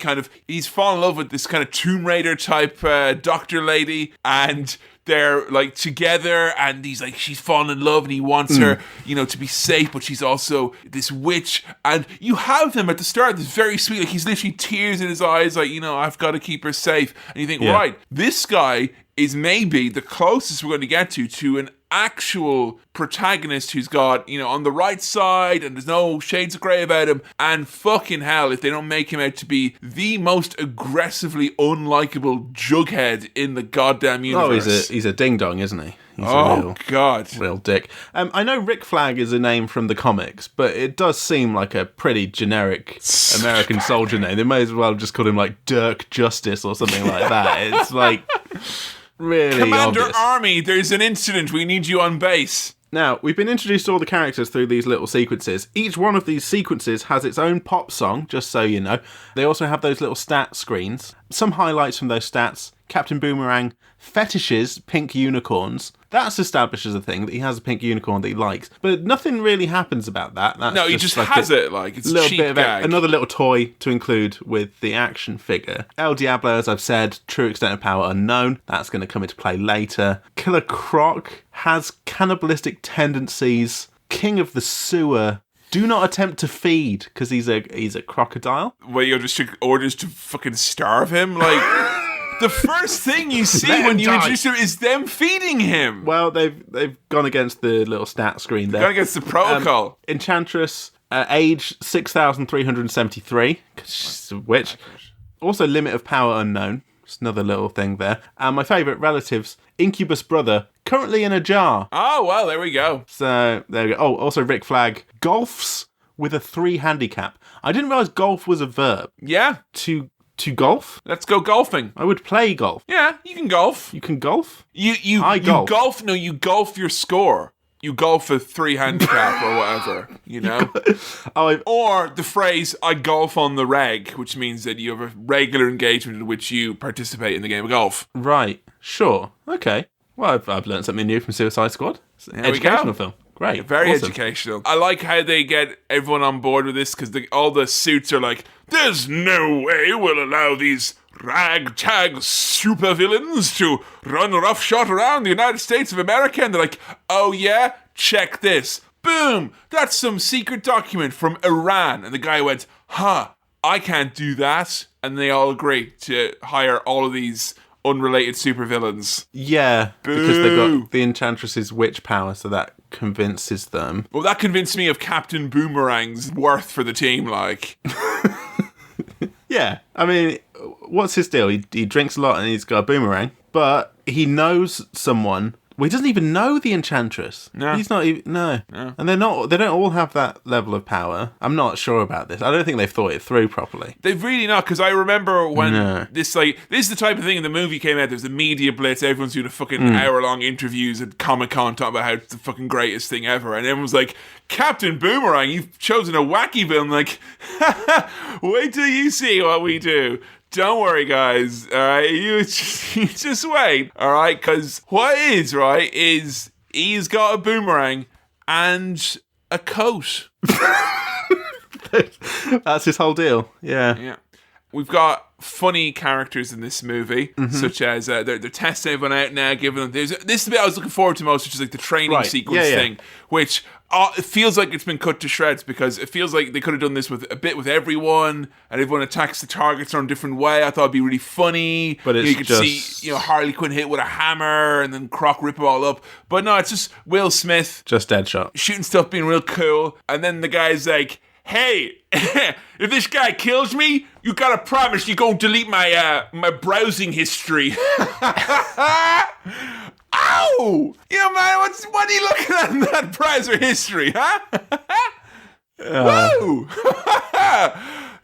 he's fallen in love with this kind of Tomb Raider type doctor lady, and they're together, and she's fallen in love and he wants her, to be safe, but she's also this witch. And you have them at the start, this very sweet, he's literally tears in his eyes, I've got to keep her safe. And you think, right, this guy is maybe the closest we're going to get to an actual protagonist who's got, on the right side, and there's no shades of grey about him. And fucking hell, if they don't make him out to be the most aggressively unlikable jughead in the goddamn universe. Oh, he's a ding-dong, isn't he? He's God. Real dick. I know Rick Flag is a name from the comics, but it does seem like a pretty generic American soldier name. They may as well just call him Dirk Justice or something like that. It's really Commander obvious. Army, there's an incident. We need you on base. Now, we've been introduced to all the characters through these little sequences. Each one of these sequences has its own pop song, just so you know. They also have those little stat screens. Some highlights from those stats. Captain Boomerang fetishes pink unicorns. That's established as a thing, that he has a pink unicorn that he likes. But nothing really happens about that. That's he just has it. It's a cheap gag. Another little toy to include with the action figure. El Diablo, as I've said, true extent of power unknown. That's going to come into play later. Killer Croc has cannibalistic tendencies. King of the Sewer. Do not attempt to feed, because he's a crocodile. Well, you're just orders to fucking starve him? The first thing you see when you introduce him is them feeding him. Well, they've gone against the little stat screen there. Gone against the protocol. Enchantress, age 6,373, because she's a witch. Also, limit of power unknown, Just another little thing there. And my favourite relatives, Incubus brother, currently in a jar. Oh, well, there we go. So, there we go. Oh, also Rick Flag, golfs with a 3 handicap. I didn't realise golf was a verb. Yeah. To golf? Let's go golfing. I would play golf. Yeah, you can golf. You can golf? You golf. No, you golf your score. You golf a 3 handicap or whatever, you know? Or the phrase, I golf on the reg, which means that you have a regular engagement in which you participate in the game of golf. Right. Sure. Okay. Well, I've learned something new from Suicide Squad. It's an educational film. Great. Very awesome. Educational. I like how they get everyone on board with this because all the suits are like, there's no way we'll allow these ragtag supervillains to run roughshod around the United States of America. And they're like, oh yeah, check this. Boom, that's some secret document from Iran. And the guy went, I can't do that. And they all agree to hire all of these unrelated supervillains. Yeah, Boo. Because they got the Enchantress's witch power, so that convinces them. Well, that convinced me of Captain Boomerang's worth for the team, like. Yeah, I mean, what's his deal? He drinks a lot and he's got a boomerang, but he knows someone. Well, he doesn't even know the Enchantress. No. He's not even... No. And they don't all have that level of power. I'm not sure about this. I don't think they've thought it through properly. They've really not, because I remember when this is the type of thing in the movie came out, there's a media blitz, everyone's doing a fucking hour-long interviews at Comic-Con talking about how it's the fucking greatest thing ever, and everyone's like, Captain Boomerang, you've chosen a wacky villain. Like, wait till you see what we do. Don't worry, guys. All right, you just wait. All right, because what is right is he's got a boomerang and a coat. That's his whole deal. Yeah. Yeah. We've got funny characters in this movie, such as they're testing everyone out now, giving them... This is the bit I was looking forward to most, which is like the training sequence thing, which it feels like it's been cut to shreds because it feels like they could have done this with everyone, and everyone attacks the targets in a different way. I thought it'd be really funny. But it's you could see Harley Quinn hit with a hammer and then Croc rip it all up. But no, it's just Will Smith. Just Deadshot. Shooting stuff, being real cool. And then the guy's like, hey, if this guy kills me, you gotta promise you gonna delete my my browsing history. Ow! Yeah, man, what are you looking at in that browser history, huh? Whoa!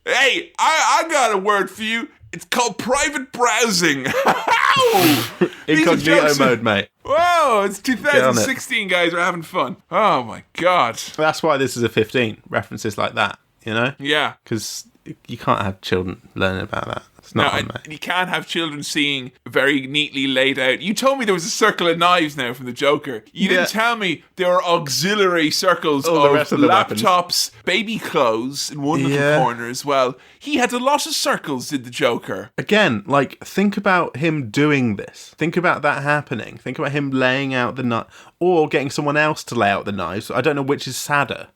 Hey, I got a word for you. It's called private browsing. Ow! Incognito mode, mate. Whoa, it's 2016, guys. We're having fun. Oh, my God. That's why this is a 15. References like that, you know? Yeah. Because you can't have children learning about that. It's not on, mate. You can't have children seeing very neatly laid out. You told me there was a circle of knives now from the Joker. You didn't tell me there were auxiliary circles of laptops, baby clothes in one little corner as well. He had a lot of circles, did the Joker. Again, like, think about him doing this. Think about that happening. Think about him laying out the knife, or getting someone else to lay out the knives. I don't know which is sadder.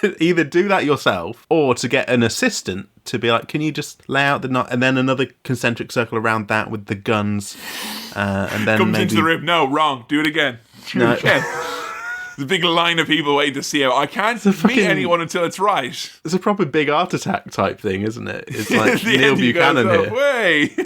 To either do that yourself, or to get an assistant to be like, can you just lay out the knife, and then another concentric circle around that with the guns, and then comes into the rib. No, wrong. Do it again. Do it again. There's a big line of people waiting to see how I can't meet anyone until it's right. It's a proper big art attack type thing, isn't it? It's like Neil Buchanan here. Way.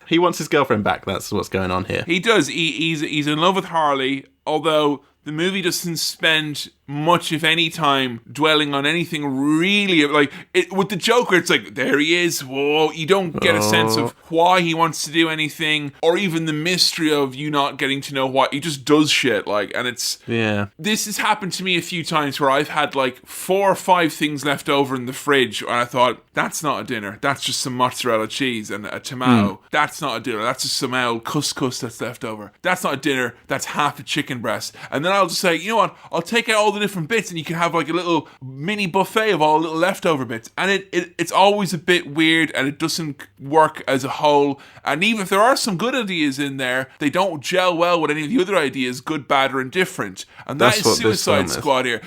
He wants his girlfriend back. That's what's going on here. He does. He's in love with Harley, although the movie doesn't spend much, if any, time dwelling on anything really. Like, with the Joker, it's like, there he is. Whoa. You don't get a sense of why he wants to do anything, or even the mystery of you not getting to know why. He just does shit, like, and it's... Yeah. This has happened to me a few times where I've had, like, 4 or 5 things left over in the fridge, and I thought, that's not a dinner. That's just some mozzarella cheese and a tomato. That's not a dinner. That's just some old couscous that's left over. That's not a dinner. That's half a chicken breast. And then I'll just say, you know what? I'll take out all the different bits, and you can have like a little mini buffet of all little leftover bits. And it's always a bit weird, and it doesn't work as a whole. And even if there are some good ideas in there, they don't gel well with any of the other ideas, good, bad, or indifferent. And that is Suicide Squad here.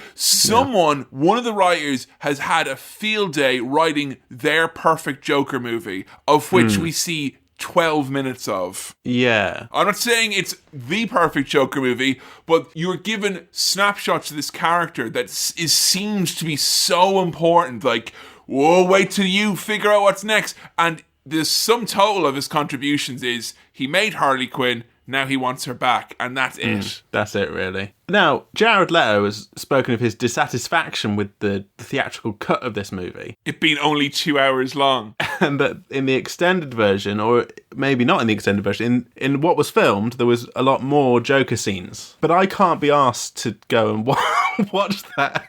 One of the writers has had a field day writing their perfect Joker movie, of which we see 12 minutes of. Yeah. I'm not saying it's the perfect Joker movie, but you're given snapshots of this character that seems to be so important. Like, whoa, wait till you figure out what's next. And the sum total of his contributions is he made Harley Quinn, now he wants her back, and that's it. That's it, really. Now, Jared Leto has spoken of his dissatisfaction with the theatrical cut of this movie. It being only 2 hours long. And that in the extended version, or maybe not in the extended version, in what was filmed, there was a lot more Joker scenes. But I can't be asked to go and watch that.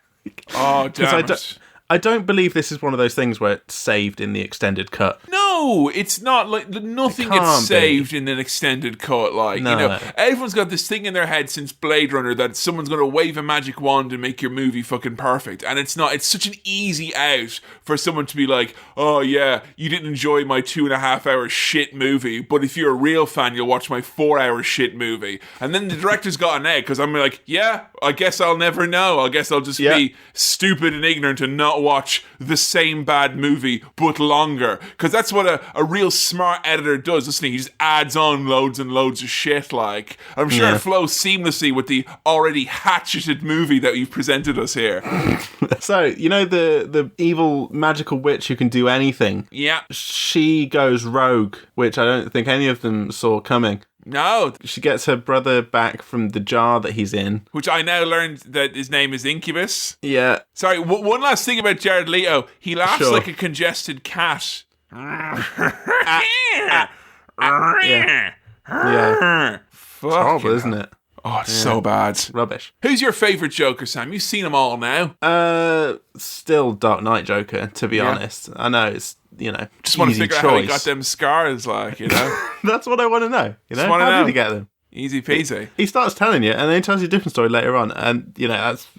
Oh, damn it. I don't believe this is one of those things where it's saved in the extended cut. No, it's not. Like, nothing gets saved in an extended cut. Like, No. you know, everyone's got this thing in their head since Blade Runner that someone's going to wave a magic wand and make your movie fucking perfect. And it's not. It's such an easy out for someone to be like, oh yeah, you didn't enjoy my 2.5 hour shit movie, but if you're a real fan, you'll watch my 4 hour shit movie. And then the director's got an egg, because I'm like, yeah, I guess I'll never know. I guess I'll just be stupid and ignorant and not watch the same bad movie but longer, because that's what a real smart editor does. Listening, he just adds on loads and loads of shit. Like, I'm sure it flows seamlessly with the already hatcheted movie that you've presented us here. So, you know the evil magical witch who can do anything? Yeah. She goes rogue, which I don't think any of them saw coming. No. She gets her brother back from the jar that he's in. Which I now learned that his name is Incubus. Yeah. Sorry, one last thing about Jared Leto. He laughs like a congested cat. Yeah. Fuck, horrible, isn't it? Oh, it's so bad. Rubbish. Who's your favourite Joker, Sam? You've seen them all now. Still Dark Knight Joker, to be honest. I know it's, just want to figure choice. out how he got them scars, like, That's what I want to know. Just how know. did he get them? Easy peasy. He starts telling you, and then he tells you a different story later on, and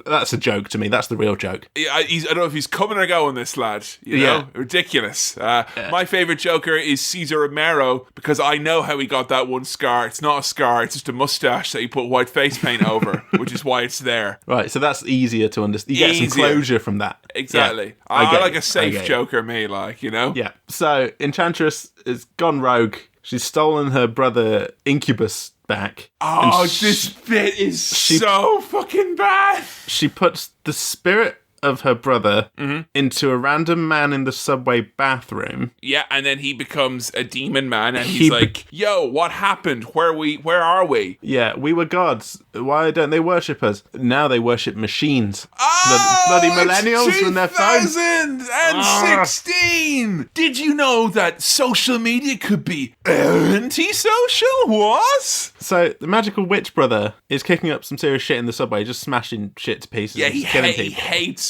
that's a joke to me. That's the real joke. I don't know if he's coming or going, this lad. You know? Ridiculous. My favourite Joker is Cesar Romero, because I know how he got that one scar. It's not a scar, it's just a mustache that he put white face paint over, which is why it's there. Right, so that's easier to understand. You get some closure from that. Exactly. Yeah, I like a safe Joker, me, like, Yeah. So Enchantress has gone rogue. She's stolen her brother Incubus back. Oh, this bit is so fucking bad. She puts the spirit of her brother into a random man in the subway bathroom. Yeah, and then he becomes a demon man, and he's like, yo, what happened? Where are we? Yeah, we were gods. Why don't they worship us? Now they worship machines. Oh, bloody millennials and their phones. 2016! Did you know that social media could be anti-social? What? So the magical witch brother is kicking up some serious shit in the subway, just smashing shit to pieces. Yeah, and killing people.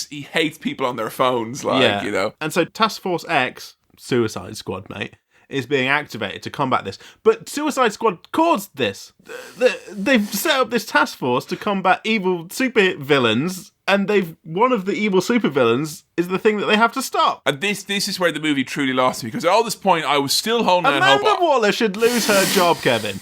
he hates people on their phones, like, And so Task Force X, Suicide Squad, mate, is being activated to combat this. But Suicide Squad caused this. They've set up this task force to combat evil super villains, and one of the evil supervillains is the thing that they have to stop. And this is where the movie truly lost me, because at all this point I was still holding out hope. Amanda Waller should lose her job, Kevin.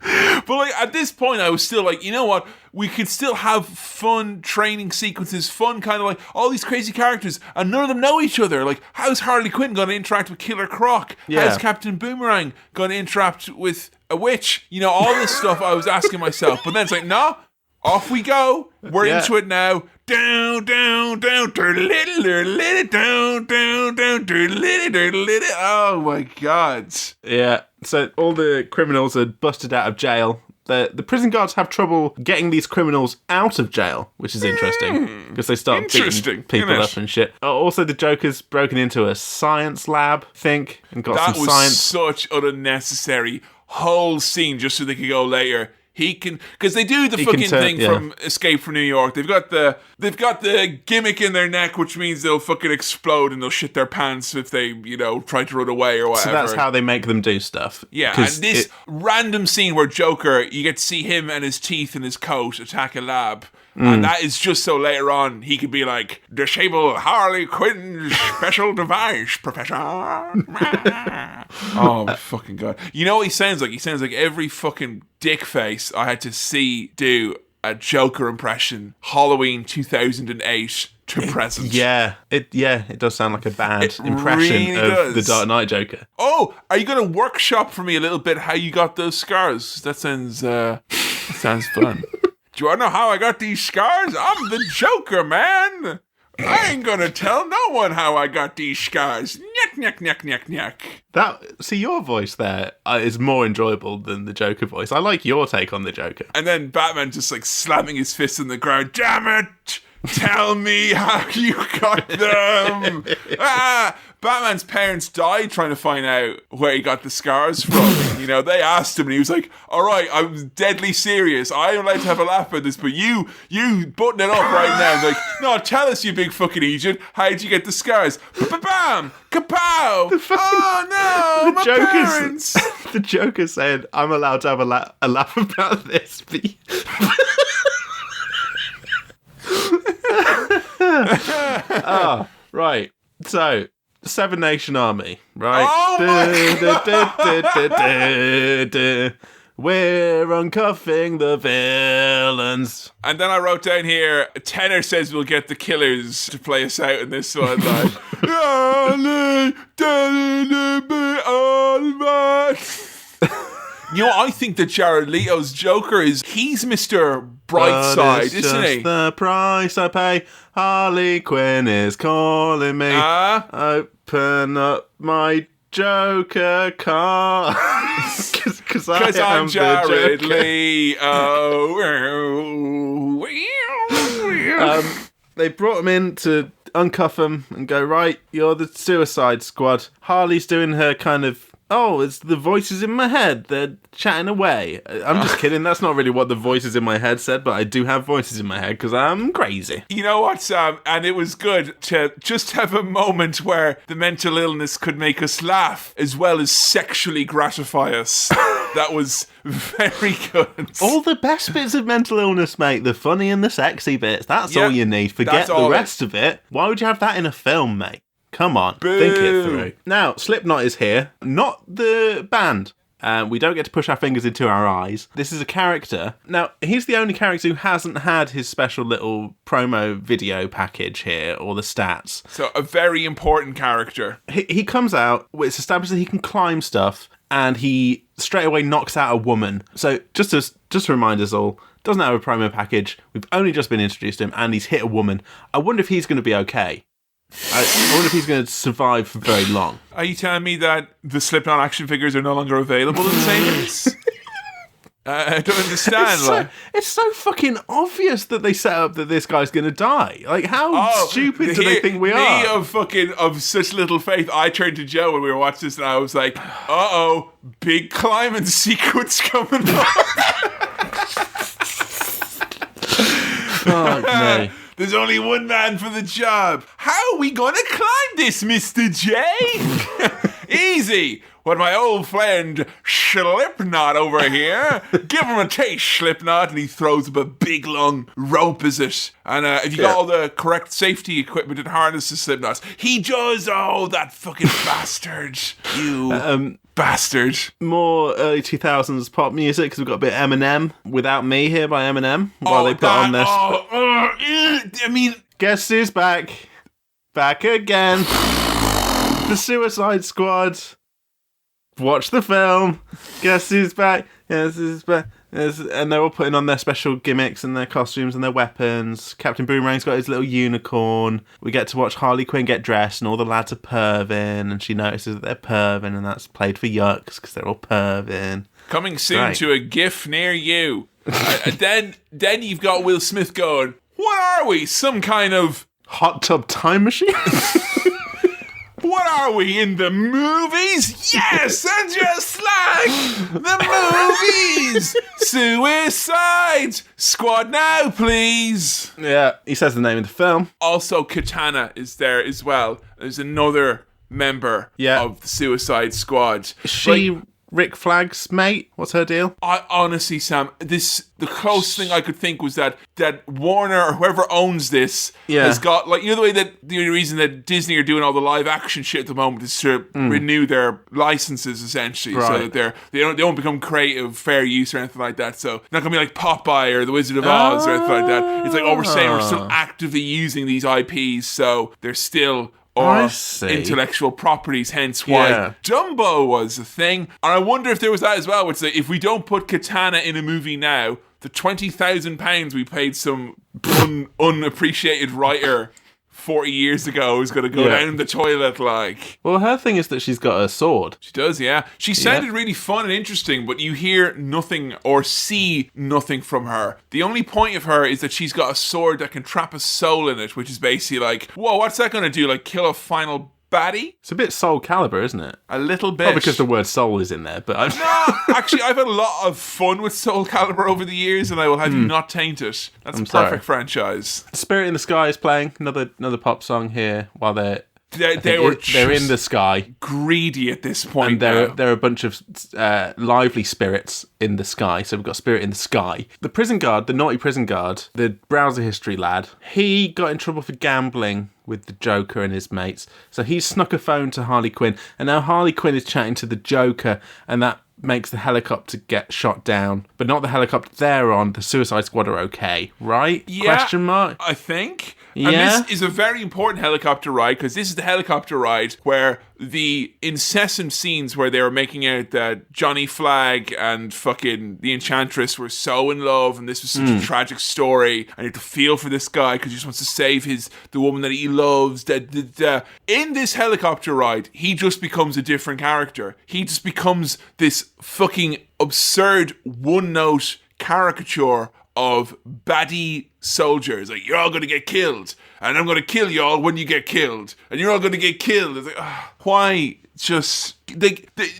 But like at this point I was still like, you know what, we could still have fun training sequences, fun kind of like all these crazy characters, and none of them know each other. Like, how's Harley Quinn going to interact with Killer Croc? How's Captain Boomerang going to interact with a witch? All this stuff I was asking myself. But then it's like, no, off we go. We're into it now. Down, down, down, down, down, down, down, down. Oh my God. Yeah. So all the criminals are busted out of jail. The prison guards have trouble getting these criminals out of jail, which is interesting, because they start beating people up and shit. Also, the Joker's broken into a science lab, and got some science. That was such an unnecessary whole scene just so they could go later. He can, because they do the fucking thing from Escape from New York. They've got the gimmick in their neck, which means they'll fucking explode and they'll shit their pants if they, try to run away or whatever. So that's how they make them do stuff. Yeah, and this random scene where Joker, you get to see him and his teeth and his coat attack a lab. And that is just so later on he could be like, disable Harley Quinn's special device, Professor. Oh my fucking God. You know what he sounds like? He sounds like every fucking dick face I had to see do a Joker impression Halloween 2008 to present. It does sound like a bad impression of the Dark Knight Joker. Oh, are you going to workshop for me a little bit how you got those scars? That sounds fun. Do you want to know how I got these scars? I'm the Joker, man. I ain't gonna tell no one how I got these scars. Nyet, knack, knack, knack, knack. See, your voice there is more enjoyable than the Joker voice. I like your take on the Joker. And then Batman just like slamming his fist on the ground. Damn it! Tell me how you got them. Batman's parents died trying to find out where he got the scars from. They asked him and he was like, all right, I'm deadly serious. I'm allowed to have a laugh about this, but you button it up right now. Like, no, tell us, you big fucking idiot. How'd you get the scars? Bam! Kapow! Oh no, my parents! The Joker said, I'm allowed to have a laugh about this, but... Right. So, Seven Nation Army, right? We're uncuffing the villains. And then I wrote down here, Tenor says we'll get the Killers to play us out in this one. Like, I think that Jared Leto's Joker he's Mr. Brightside, isn't he? The price I pay. Harley Quinn is calling me. Open up my Joker car. Because I'm Jared Leto. They brought him in to uncuff him and go, right, you're the Suicide Squad. Harley's doing her kind of, it's the voices in my head. They're chatting away. I'm just kidding. That's not really what the voices in my head said, but I do have voices in my head because I'm crazy. You know what, Sam? And it was good to just have a moment where the mental illness could make us laugh as well as sexually gratify us. That was very good. All the best bits of mental illness, mate. The funny and the sexy bits. That's all you need. Forget the rest of it. Why would you have that in a film, mate? Come on, think it through. Now, Slipknot is here, not the band. We don't get to push our fingers into our eyes. This is a character. Now, he's the only character who hasn't had his special little promo video package here, or the stats. So, a very important character. He comes out, it's established that he can climb stuff, and he straight away knocks out a woman. So, just to remind us all, doesn't have a promo package. We've only just been introduced to him, and he's hit a woman. I wonder if he's going to be okay. I wonder if he's going to survive for very long. Are you telling me that the Slipknot action figures are no longer available in the same I don't understand. It's so fucking obvious that they set up that this guy's going to die. Like, how stupid do they think we are? Of such little faith. I turned to Joe when we were watching this and I was like, big climbing sequence coming up. Fuck me. There's only one man for the job. How are we going to climb this, Mr. J? Easy. When my old friend Slipknot over here, give him a taste, Slipknot, and he throws up a big long rope, is it? And if you got all the correct safety equipment and harnesses, Slipknot, he does. That fucking bastard. You bastard. More early 2000s pop music, because we've got a bit of Eminem, Without Me here by Eminem, while they put on this. Guess who's back? Back again. The Suicide Squad. Watch the film. Guess who's back? Guess who's back? And they're all putting on their special gimmicks and their costumes and their weapons. Captain Boomerang's got his little unicorn. We get to watch Harley Quinn get dressed, and all the lads are perving, and she notices that they're perving, and that's played for yucks because they're all perving. Coming soon to a GIF near you. Then you've got Will Smith going, what are we? Some kind of hot tub time machine? What are we, in the movies? Yes, and just like the movies. Suicide Squad now, please. Yeah, he says the name of the film. Also, Katana is there as well. There's another member of the Suicide Squad. Is she Rick Flag's mate? What's her deal? I honestly, Sam, the closest thing I could think was that Warner or whoever owns this has got, like, the way that the only reason that Disney are doing all the live action shit at the moment is to renew their licenses, essentially, so that they don't become creative fair use or anything like that. So not gonna be like Popeye or The Wizard of Oz or anything like that. It's like, we're saying we're still actively using these IPs, so they're still intellectual properties, hence why Dumbo was a thing. And I wonder if there was that as well, which is, if we don't put Katana in a movie now, the £20,000 we paid some unappreciated writer 40 years ago is going to go down the toilet like. Well, her thing is that she's got a sword. She does, yeah. She sounded really fun and interesting, but you hear nothing or see nothing from her. The only point of her is that she's got a sword that can trap a soul in it, which is basically like, whoa, what's that going to do? Like kill a final baddie? It's a bit Soul Calibur, isn't it? A little bit. Probably because the word soul is in there, but no, actually, I've had a lot of fun with Soul Calibur over the years, and I will have you not taint it. That's a perfect franchise. Spirit in the Sky is playing another pop song here while they're in the sky, greedy at this point. And there are a bunch of lively spirits in the sky. So we've got Spirit in the Sky. The prison guard, the naughty prison guard, the browser history lad, he got in trouble for gambling with the Joker and his mates. So he snuck a phone to Harley Quinn, and now Harley Quinn is chatting to the Joker, and that makes the helicopter get shot down, but not the helicopter they're on. The Suicide Squad are okay, right? Yeah, question mark. I think. Yeah. And this is a very important helicopter ride, because this is the helicopter ride where the incessant scenes where they were making out that Johnny Flagg and fucking the Enchantress were so in love, and this was such a tragic story, and you have to feel for this guy because he just wants to save the woman that he loves. In this helicopter ride, he just becomes a different character. He just becomes this fucking absurd one-note caricature of baddie soldiers. Like, you're all going to get killed, and I'm going to kill you all when you get killed, and you're all going to get killed. It's like, why? Just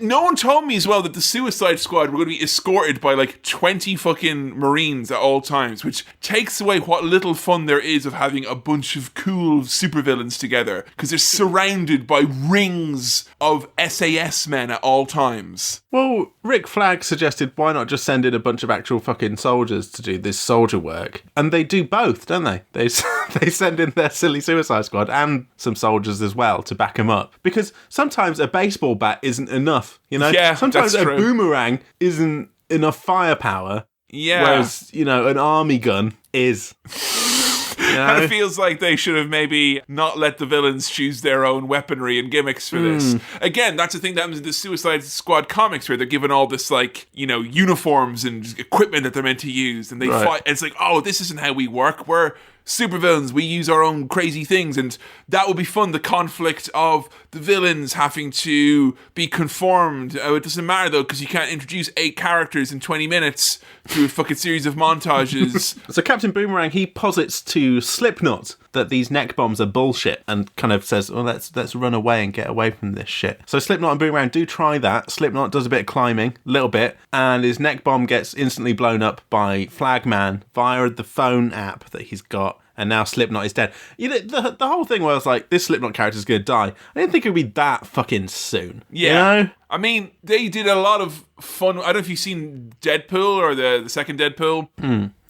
no one told me as well that the Suicide Squad were going to be escorted by like 20 fucking Marines at all times, which takes away what little fun there is of having a bunch of cool supervillains together, because they're surrounded by rings of SAS men at all times. Well, Rick Flag suggested why not just send in a bunch of actual fucking soldiers to do this soldier work, and they do both, don't they? They send in their silly Suicide Squad and some soldiers as well to back them up, because sometimes a baseball bat isn't enough, you know? Yeah, sometimes that's a true. Boomerang isn't enough firepower. Yeah. Whereas, an army gun is. Kind of feels like they should have maybe not let the villains choose their own weaponry and gimmicks for this. Again, that's the thing that happens in the Suicide Squad comics, where they're given all this, like, uniforms and equipment that they're meant to use, and they fight. And it's like, oh, this isn't how we work. We're supervillains. We use our own crazy things, and that would be fun. The conflict of the villains having to be conformed. It doesn't matter though, because you can't introduce 8 characters in 20 minutes through a fucking series of montages. So Captain Boomerang, he posits to Slipknot that these neck bombs are bullshit, and kind of says, well, let's run away and get away from this shit. So Slipknot and Boomerang do try that. Slipknot does a bit of climbing, a little bit, and his neck bomb gets instantly blown up by Flagman via the phone app that he's got. And now Slipknot is dead. The whole thing where I was like, this Slipknot character's going to die. I didn't think it would be that fucking soon. Yeah. I mean, they did a lot of fun. I don't know if you've seen Deadpool or the second Deadpool.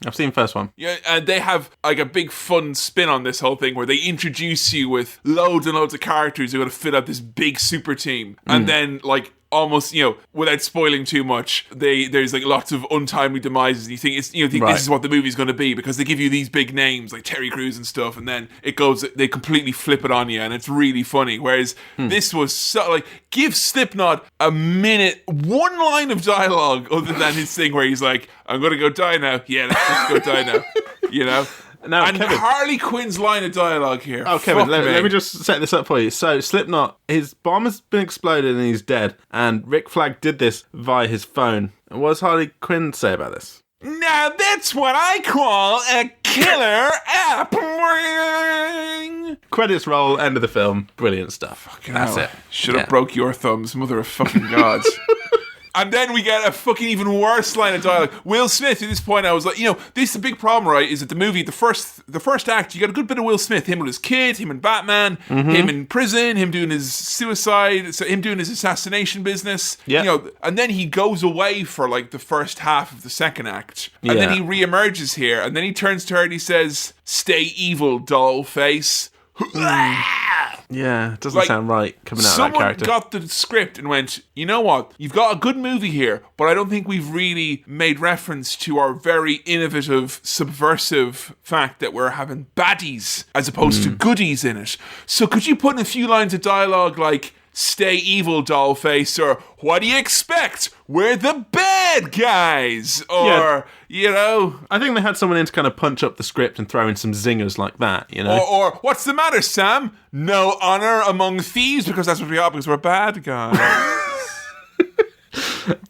I've seen the first one. Yeah, and they have like a big fun spin on this whole thing where they introduce you with loads and loads of characters who are going to fit out this big super team. And then, like, almost, without spoiling too much, there's like lots of untimely demises, and you think this is what the movie's going to be, because they give you these big names like Terry Crews and stuff, and then they completely flip it on you, and it's really funny. Whereas this was so, like, give Slipknot a minute, one line of dialogue other than his thing where he's like, I'm going to go die now. Yeah, let's just go die now. Now, and Kevin, Harley Quinn's line of dialogue here. Oh, Kevin, let me just set this up for you. So, Slipknot, his bomb has been exploded and he's dead. And Rick Flag did this via his phone. And what does Harley Quinn say about this? Now that's what I call a killer app. Credits roll, end of the film. Brilliant stuff. Fucking that's it. Should have broke your thumbs, mother of fucking gods. And then we get a fucking even worse line of dialogue. Will Smith, at this point, I was like, this is the big problem, right? Is that the movie, the first act, you got a good bit of Will Smith, him with his kid, him in Batman, him in prison, him doing his suicide, so him doing his assassination business. Yeah. And then he goes away for like the first half of the second act. And then he reemerges here, and then he turns to her and he says, "Stay evil, doll face." Yeah, it doesn't sound right coming out of that character. Someone got the script and went, you know what? You've got a good movie here, but I don't think we've really made reference to our very innovative, subversive fact that we're having baddies as opposed to goodies in it. So could you put in a few lines of dialogue like, stay evil, dollface, or what do you expect? We're the bad guys, or, I think they had someone in to kind of punch up the script and throw in some zingers like that, Or what's the matter, Sam? No honor among thieves, because that's what we are, because we're bad guys.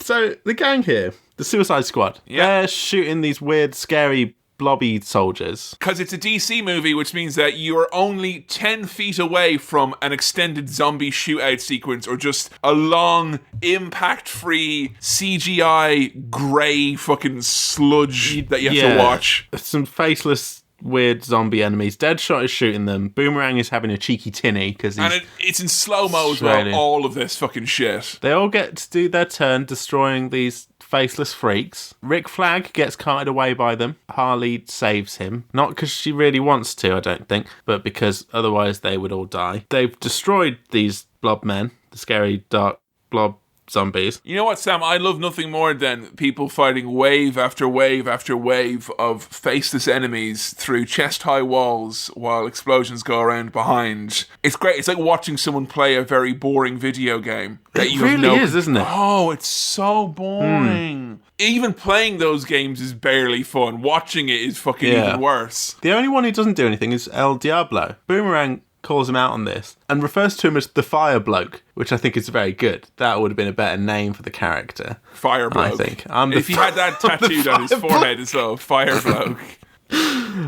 So, the gang here, the Suicide Squad, they're shooting these weird, scary, blobby soldiers. Because it's a DC movie, which means that you are only 10 feet away from an extended zombie shootout sequence or just a long, impact-free, CGI, grey fucking sludge that you have to watch. Some faceless, weird zombie enemies. Deadshot is shooting them. Boomerang is having a cheeky tinny because he's... And it's in slow-mo as well, all of this fucking shit. They all get to do their turn destroying these faceless freaks. Rick Flag gets carted away by them. Harley saves him. Not because she really wants to, I don't think, but because otherwise they would all die. They've destroyed these blob men, the scary, dark blob zombies. You know what, Sam? I love nothing more than people fighting wave after wave after wave of faceless enemies through chest-high walls while explosions go around behind. It's great. It's like watching someone play a very boring video game. It really is, isn't it? Oh, it's so boring. Even playing those games is barely fun. Watching it is fucking even worse. The only one who doesn't do anything is El Diablo. Boomerang calls him out on this and refers to him as the Fire Bloke, which I think is very good. That would have been a better name for the character. Fire Bloke. I think. If he had that tattooed on his forehead as well, Fire Bloke.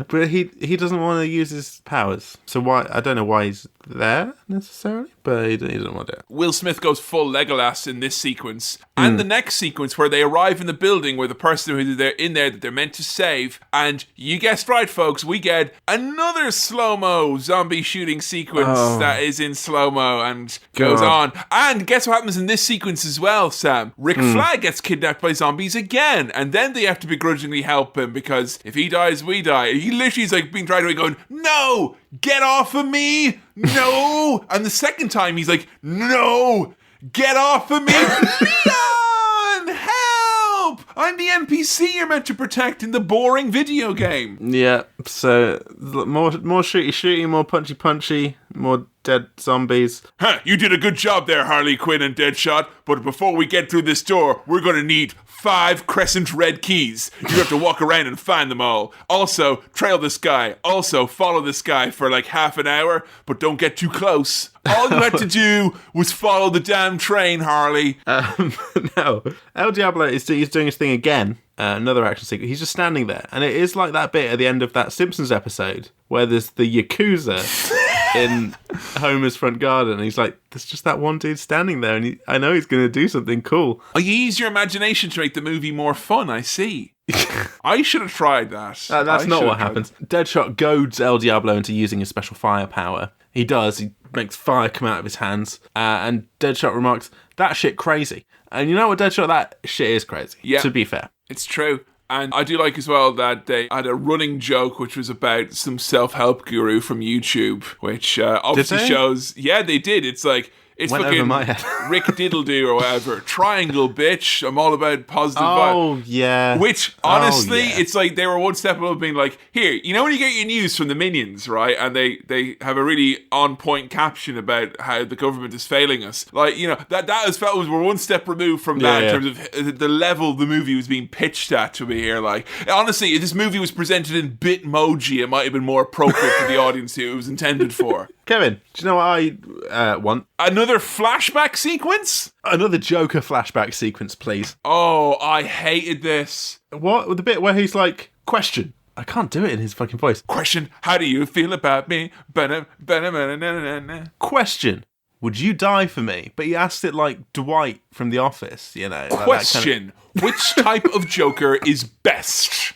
But he doesn't want to use his powers. So why? I don't know why he's there necessarily, but he doesn't want it. Will Smith goes full Legolas in this sequence. And the next sequence where they arrive in the building where the person who they're in there that they're meant to save. And you guessed right, folks, we get another slow-mo zombie shooting sequence that is in slow-mo and goes on. And guess what happens in this sequence as well, Sam? Rick Flag gets kidnapped by zombies again. And then they have to begrudgingly help him because if he dies, we die. He literally is like being tried away going, no, get off of me. No. And the second time he's like, no, get off of me. Leon, help. I'm the NPC you're meant to protect in the boring video game. Yeah, so more shooty, more punchy, more dead zombies. You did a good job there, Harley Quinn and Deadshot, but before we get through this door, we're going to need 5 crescent red keys. You have to walk around and find them all. Also, trail this guy. Also, follow this guy for like half an hour, but don't get too close. All you had to do was follow the damn train, Harley. No. El Diablo he's doing his thing again. Another action sequence. He's just standing there. And it is like that bit at the end of that Simpsons episode where there's the Yakuza in Homer's front garden. And he's like, there's just that one dude standing there. And I know he's going to do something cool. Oh, you use your imagination to make the movie more fun, I see. I should have tried that. That's not what happens. Deadshot goads El Diablo into using his special firepower. He does. He makes fire come out of his hands. And Deadshot remarks, that shit crazy. And you know what, Deadshot? That shit is crazy, to be fair. It's true. And I do like as well that they had a running joke which was about some self-help guru from YouTube, which obviously shows... Yeah, they did. It's like... It's went fucking over my head. Rick Diddle-Do or whatever. Triangle, bitch. I'm all about positive vibes. Oh, yeah. Which, honestly, it's like they were one step above being like, here, you know when you get your news from the Minions, right? And they have a really on-point caption about how the government is failing us. Like, you know, that as felt was we're one step removed from that in terms of the level the movie was being pitched at to be here. Like, honestly, if this movie was presented in Bitmoji, it might have been more appropriate for the audience who it was intended for. Kevin, do you know what I want? Another flashback sequence? Another Joker flashback sequence, please. Oh, I hated this. What? The bit where he's like, question. I can't do it in his fucking voice. Question, how do you feel about me? Question, would you die for me? But he asked it like Dwight from The Office, you know. Question, which type of Joker is best?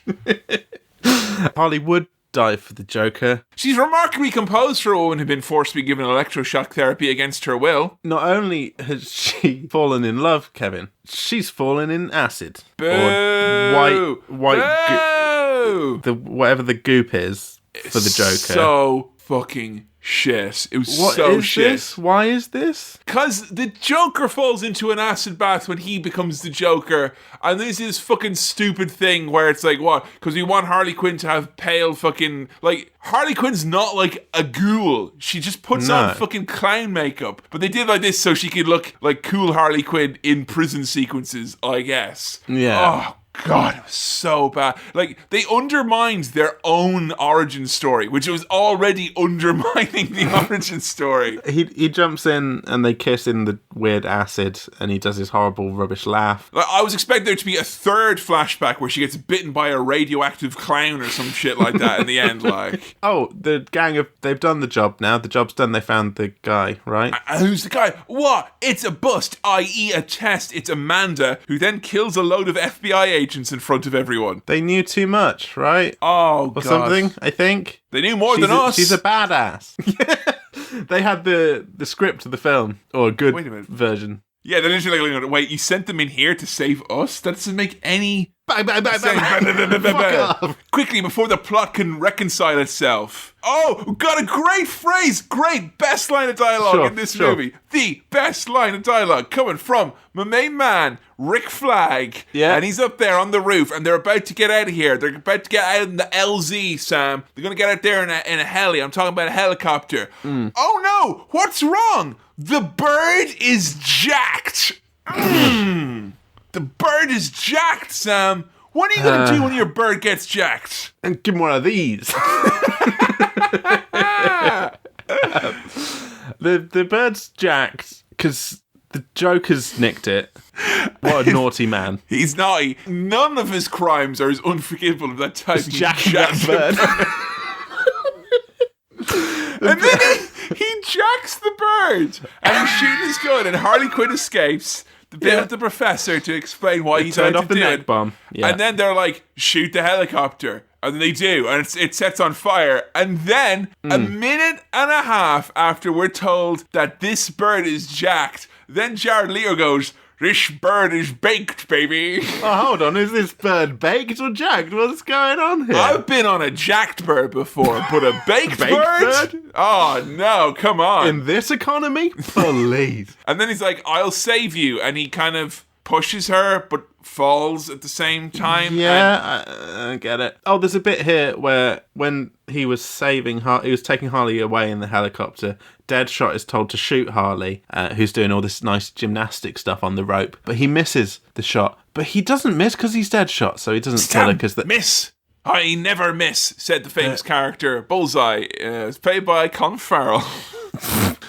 Harley would die for the Joker. She's remarkably composed for a woman who'd been forced to be given electroshock therapy against her will. Not only has she fallen in love, Kevin, she's fallen in acid. Boo! Or white Boo! whatever the goop is for the Joker. So fucking shit. It was What so is shit. this? Why is this? Because the Joker falls into an acid bath when he becomes the Joker, and there's this fucking stupid thing where it's like, what? Because we want Harley Quinn to have pale fucking... Like, Harley Quinn's not like a ghoul. She just puts on fucking clown makeup. But they did like this so she could look like cool Harley Quinn in prison sequences, I guess. Yeah. Oh, God, it was so bad. Like, they undermined their own origin story, which was already undermining the origin story. He jumps in and they kiss in the weird acid and he does his horrible rubbish laugh. Like, I was expecting there to be a third flashback where she gets bitten by a radioactive clown or some shit like that in the end, like. Oh, the gang they've done the job now. The job's done. They found the guy, right? Who's the guy? What? It's a bust, i.e. a test. It's Amanda, who then kills a load of FBI agents in front of everyone. They knew too much, right? Oh, or God. something, I think. They knew more than us. She's a badass. They had the script of the film, or a good version. Yeah, they're literally like, wait, you sent them in here to save us? That doesn't make any sense. Quickly, before the plot can reconcile itself. Oh, got a great phrase. Great. Best line of dialogue in this movie. The best line of dialogue coming from my main man, Rick Flag. Yeah. And he's up there on the roof, and they're about to get out of here. They're about to get out in the LZ, Sam. They're going to get out there in a heli. I'm talking about a helicopter. Oh, no. What's wrong? The bird is jacked. The bird is jacked, Sam. What are you going to do when your bird gets jacked? And give him one of these. The bird's jacked because the Joker's nicked it. What a naughty man. He's naughty. None of his crimes are as unforgivable as that time he jacked jacked that bird. And then he jacks the bird. And he's shooting his gun, and Harley Quinn escapes. The bit with the professor to explain why he turned tried off to the do neck it. bomb. Yeah. And then they're like, shoot the helicopter. And then they do, and it sets on fire. And then, a minute and a half after we're told that this bird is jacked, then Jared Leto goes, this bird is baked, baby. Oh, hold on. Is this bird baked or jacked? What's going on here? I've been on a jacked bird before, but a baked bird? Oh, no, come on. In this economy? Please. And then he's like, I'll save you. And he kind of pushes her, but falls at the same time. Yeah, I get it. Oh, there's a bit here where when he was saving he was taking Harley away in the helicopter. Deadshot is told to shoot Harley, who's doing all this nice gymnastic stuff on the rope, but he misses the shot. But he doesn't miss because he's Deadshot, so he doesn't kill her because miss. I never miss, said the famous character Bullseye. It's played by Colin Farrell.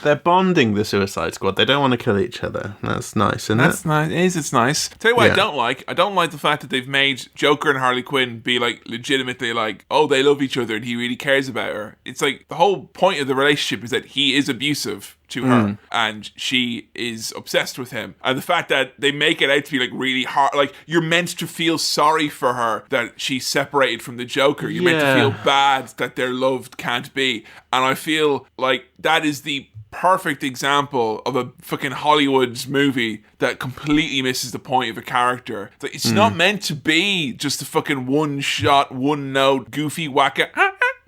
They're bonding, the Suicide Squad. They don't want to kill each other. That's nice, isn't it? That's nice. It's nice. Tell you what I don't like. I don't like the fact that they've made Joker and Harley Quinn be like legitimately like, oh, they love each other and he really cares about her. It's like the whole point of the relationship is that he is abusive to her and she is obsessed with him. And the fact that they make it out to be like really hard, like you're meant to feel sorry for her that she's separated from the Joker. You're meant to feel bad that their love can't be. And I feel like that is the perfect example of a fucking Hollywood movie that completely misses the point of a character. It's like, it's not meant to be just a fucking one shot, one note, goofy wacka,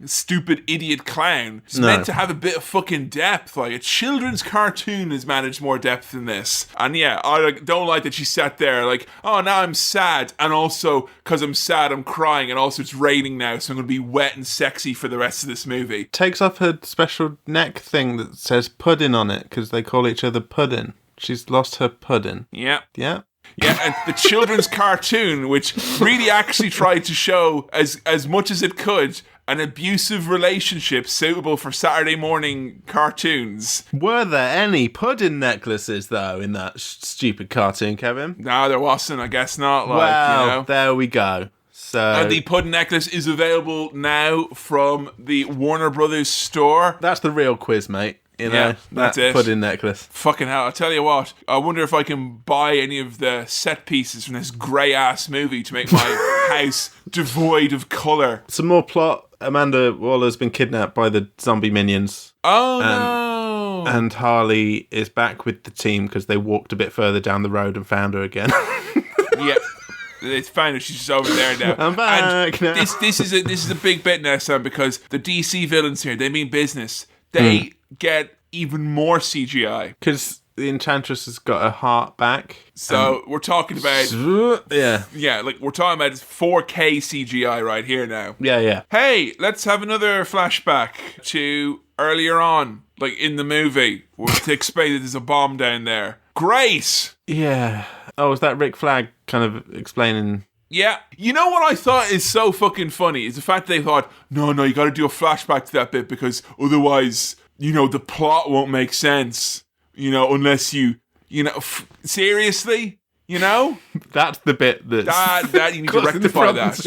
stupid idiot clown. It's meant to have a bit of fucking depth. Like a children's cartoon has managed more depth than this. And yeah, I don't like that she sat there like, oh, now I'm sad, and also because I'm sad I'm crying, and also it's raining now, so I'm going to be wet and sexy for the rest of this movie. Takes off her special neck thing that says pudding on it because they call each other pudding. She's lost her pudding. Yeah. Yeah. Yeah, and the children's cartoon, which really actually tried to show as much as it could an abusive relationship suitable for Saturday morning cartoons. Were there any pudding necklaces, though, in that stupid cartoon, Kevin? No, there wasn't. I guess not. Like, well, you know. There we go. So, and the pudding necklace is available now from the Warner Brothers store. That's the real quiz, mate. You know, yeah, that's it. Pudding necklace. Fucking hell, I'll tell you what. I wonder if I can buy any of the set pieces from this grey-ass movie to make my house devoid of colour. Some more plot. Amanda Waller's been kidnapped by the zombie minions. Oh, no. And Harley is back with the team because they walked a bit further down the road and found her again. Yeah. It's fine. She's just over there now. I'm back now. This is a big bit now, Sam, because the DC villains here, they mean business. They get even more CGI. Because the Enchantress has got her heart back. So we're talking about... Yeah, like we're talking about 4K CGI right here now. Yeah. Hey, let's have another flashback to earlier on, like in the movie, to explain that there's a bomb down there. Great! Yeah. Oh, was that Rick Flag kind of explaining... Yeah. You know what I thought is so fucking funny is the fact they thought, no, you gotta do a flashback to that bit because otherwise, the plot won't make sense, unless you seriously, That's the bit that you need to rectify that.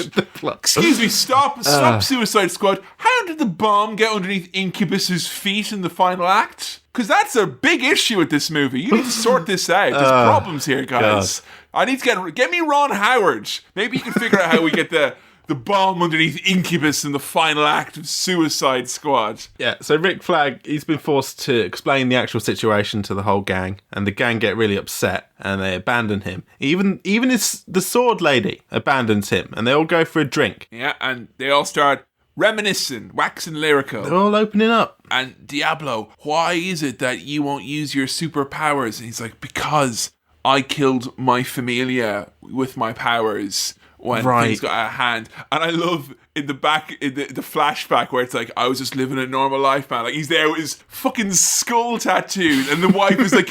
Excuse me, stop Suicide Squad. How did the bomb get underneath Incubus's feet in the final act? Because that's a big issue with this movie. You need to sort this out. There's problems here, guys. God. I need to get me Ron Howard. Maybe you can figure out how we get the bomb underneath Incubus in the final act of Suicide Squad. Yeah, so Rick Flag, he's been forced to explain the actual situation to the whole gang, and the gang get really upset, and they abandon him. Even the sword lady abandons him, and they all go for a drink. Yeah, and they all start reminiscing, waxing lyrical. They're all opening up. And Diablo, why is it that you won't use your superpowers? And he's like, because I killed my familia with my powers when things got out of hand. And I love in the back, in the flashback where it's like, I was just living a normal life, man. Like, he's there with his fucking skull tattooed, and the wife is like,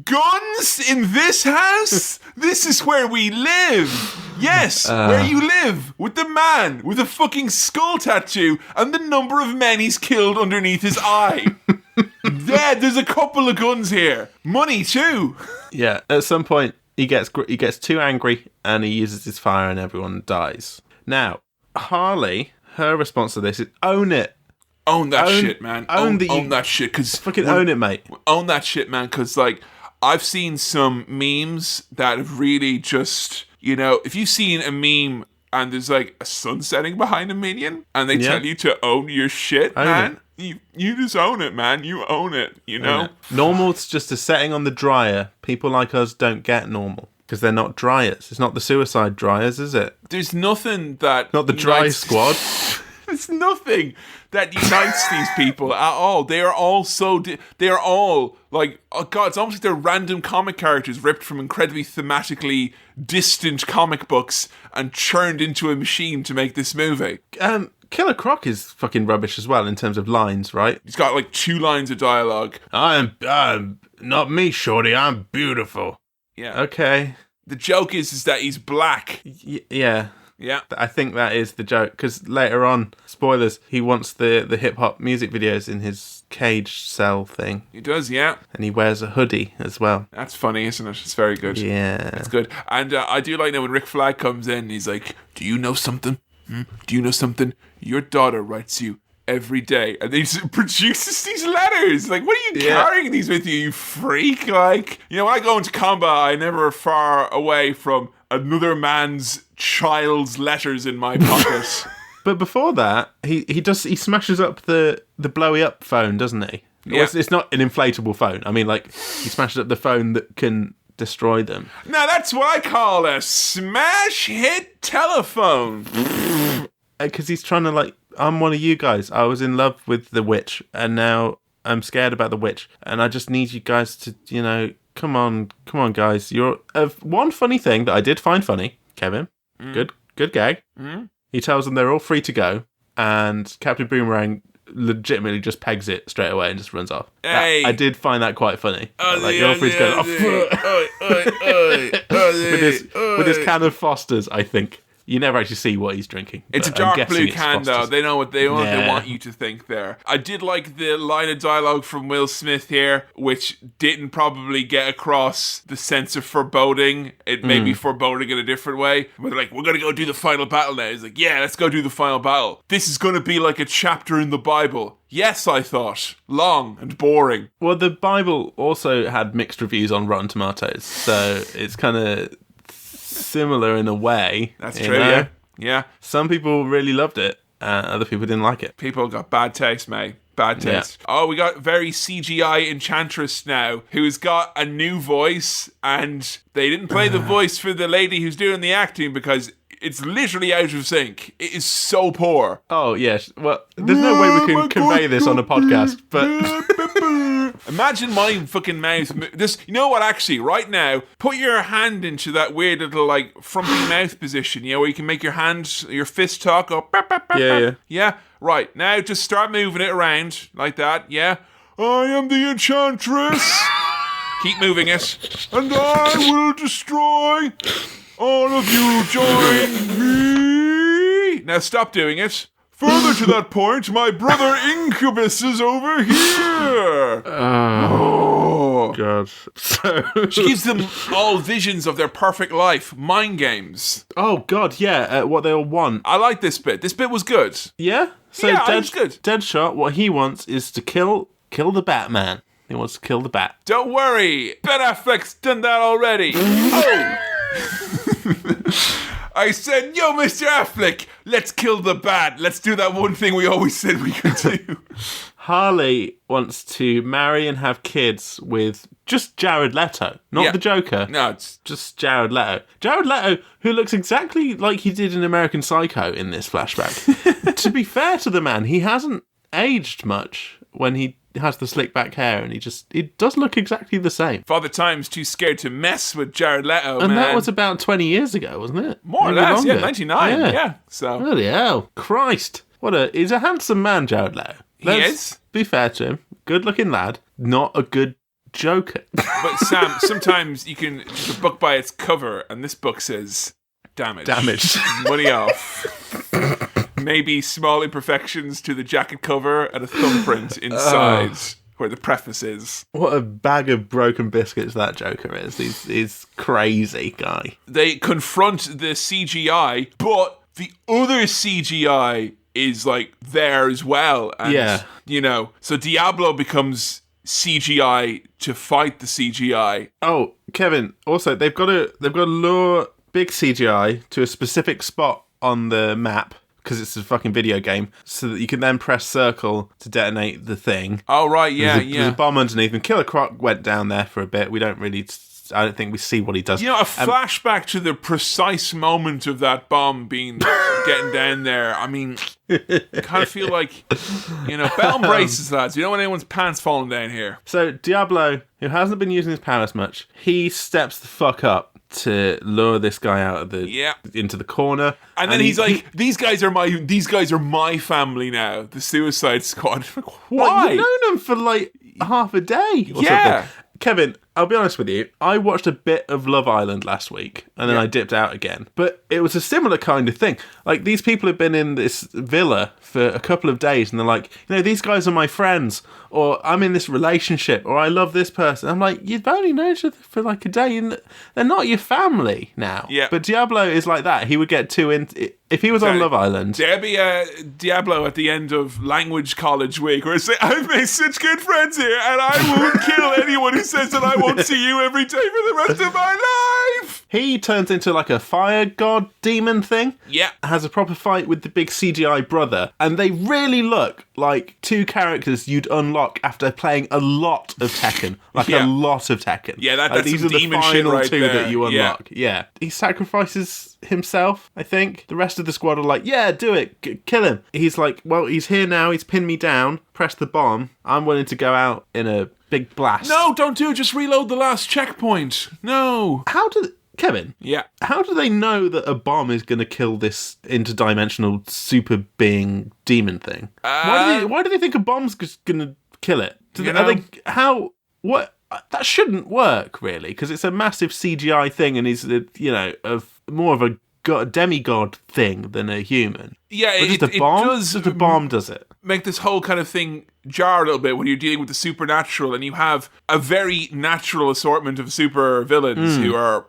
guns in this house? This is where we live. Yes, where you live, with the man with a fucking skull tattoo and the number of men he's killed underneath his eye. There's a couple of guns here. Money too. Yeah, at some point he gets too angry and he uses his fire and everyone dies. Now, Harley, her response to this is own it. Own that shit, man. Own that shit. Cause fucking own it, mate. Own that shit, man. Because, like, I've seen some memes that have really just, if you've seen a meme and there's like a sun setting behind a minion and they tell you to own your shit, man. You just own it, man. You own it, Normal's just a setting on the dryer. People like us don't get normal because they're not dryers. It's not the suicide dryers, is it? There's nothing that... Not the dry squad. There's nothing that unites these people at all. They are all they are all like, oh god, it's almost like they're random comic characters ripped from incredibly thematically distant comic books and churned into a machine to make this movie. Killer Croc is fucking rubbish as well in terms of lines, right? He's got like 2 lines of dialogue. I'm not me, shorty. I'm beautiful. Yeah. Okay. The joke is that he's black. Yeah. Yeah. I think that is the joke, because later on, spoilers, he wants the hip-hop music videos in his cage cell thing. He does, yeah. And he wears a hoodie as well. That's funny, isn't it? It's very good. Yeah. It's good. And I do like that when Rick Flag comes in, he's like, do you know something? Do you know something? Your daughter writes you every day. And he produces these letters. Like, what are you carrying these with you freak? Like, when I go into combat, I never far away from another man's child's letters in my pocket. But before that, he smashes up the blowy up phone, doesn't he? Yeah. It's not an inflatable phone. I mean, like, he smashes up the phone that can destroy them. Now that's what I call a smash hit telephone. Because he's trying to, like, I'm one of you guys. I was in love with the witch, and now I'm scared about the witch, and I just need you guys to, come on, guys. You're one funny thing that I did find funny, Kevin. Good gag. He tells them they're all free to go, and Captain Boomerang legitimately just pegs it straight away and just runs off. Hey. I did find that quite funny. Like, you're all free to go. With his can of Foster's, I think. You never actually see what he's drinking. It's a dark blue can, though. They know what they want you to think there. I did like the line of dialogue from Will Smith here, which didn't probably get across the sense of foreboding. It may be foreboding in a different way. But they're like, we're going to go do the final battle now. He's like, yeah, let's go do the final battle. This is going to be like a chapter in the Bible. Yes, I thought. Long and boring. Well, the Bible also had mixed reviews on Rotten Tomatoes, so it's kind of similar in a way. That's true, yeah. Some people really loved it, other people didn't like it. People got bad taste, mate. Bad taste. Yeah. Oh, we got very CGI Enchantress now, who's got a new voice, and they didn't play the voice for the lady who's doing the acting because it's literally out of sync. It is so poor. Oh, yes. Well, there's no way we can convey this on a podcast, but... Imagine my fucking mouth. This, you know what, actually, right now, put your hand into that weird little, like, frumpy mouth position, where you can make your fist talk, go... Yeah? Right, now just start moving it around like that, yeah? I am the Enchantress. Keep moving it. And I will destroy all of you. Join me. Now stop doing it. Further to that point, my brother Incubus is over here. Oh, God. So she gives them all visions of their perfect life. Mind games. Oh, God, yeah. What they all want. I like this bit. This bit was good. Yeah? So yeah, it was good. Deadshot, what he wants is to kill the Batman. He wants to kill the Bat. Don't worry. Ben Affleck's done that already. Oh! I said, yo, Mr. Affleck, let's kill the Bat. Let's do that one thing we always said we could do. Harley wants to marry and have kids with just Jared Leto, not the Joker. No, it's just Jared Leto. Jared Leto, who looks exactly like he did in American Psycho in this flashback. To be fair to the man, he hasn't aged much when he has the slick back hair, and he does look exactly the same. Father Time's too scared to mess with Jared Leto, and that was about 20 years ago, wasn't it? More or less, longer. 99, yeah. So. Bloody hell. Christ. He's a handsome man, Jared Leto. He is. Be fair to him. Good looking lad. Not a good Joker. But Sam, sometimes you can judge a book by its cover, and this book says damage. Money off. Maybe small imperfections to the jacket cover and a thumbprint inside where the preface is. What a bag of broken biscuits that Joker is. He's crazy guy. They confront the CGI, but the other CGI is like there as well. And, so Diablo becomes CGI to fight the CGI. Oh, Kevin, also they've got to lure big CGI to a specific spot on the map, because it's a fucking video game, so that you can then press circle to detonate the thing. Oh, right, yeah, There's a bomb underneath, and Killer Croc went down there for a bit. I don't think we see what he does. A flashback to the precise moment of that bomb getting down there. I mean, I kind of feel like, belt and braces, lads. You don't want anyone's pants falling down here. So Diablo, who hasn't been using his powers much, he steps the fuck up to lure this guy out of into the corner, and then he's like, these guys are my family now, the Suicide Squad. Why? You've known them for like half a day or something. Kevin, I'll be honest with you, I watched a bit of Love Island last week, and then I dipped out again. But it was a similar kind of thing. Like, these people have been in this villa for a couple of days, and they're like, these guys are my friends, or I'm in this relationship, or I love this person. I'm like, you've only known each other for like a day, and they're not your family now. Yeah. But Diablo is like that. He would get too into... If he was on Love Island... There'd be a Diablo at the end of language college week where it's like, I've made such good friends here, and I won't kill anyone who says that I won't see you every day for the rest of my life. He turns into like a fire god demon thing. Yeah. Has a proper fight with the big CGI brother. And they really look like two characters you'd unlock after playing a lot of Tekken. A lot of Tekken. Yeah, that's these some are the demon final shit right two there. that you unlock. Yeah. He sacrifices himself, I think. The rest of the squad are like, yeah, do it. Kill him. He's like, well, he's here now. He's pinned me down. Press the bomb. I'm willing to go out in a big blast. No, don't do it. Just reload the last checkpoint. No. Kevin? Yeah. How do they know that a bomb is going to kill this interdimensional super being demon thing? Why do they think a bomb's just going to kill it? That shouldn't work, really, because it's a massive CGI thing, and he's, more of a demigod thing than a human. Yeah, it does. The bomb does it. Make this whole kind of thing jar a little bit when you're dealing with the supernatural, and you have a very natural assortment of super villains who are,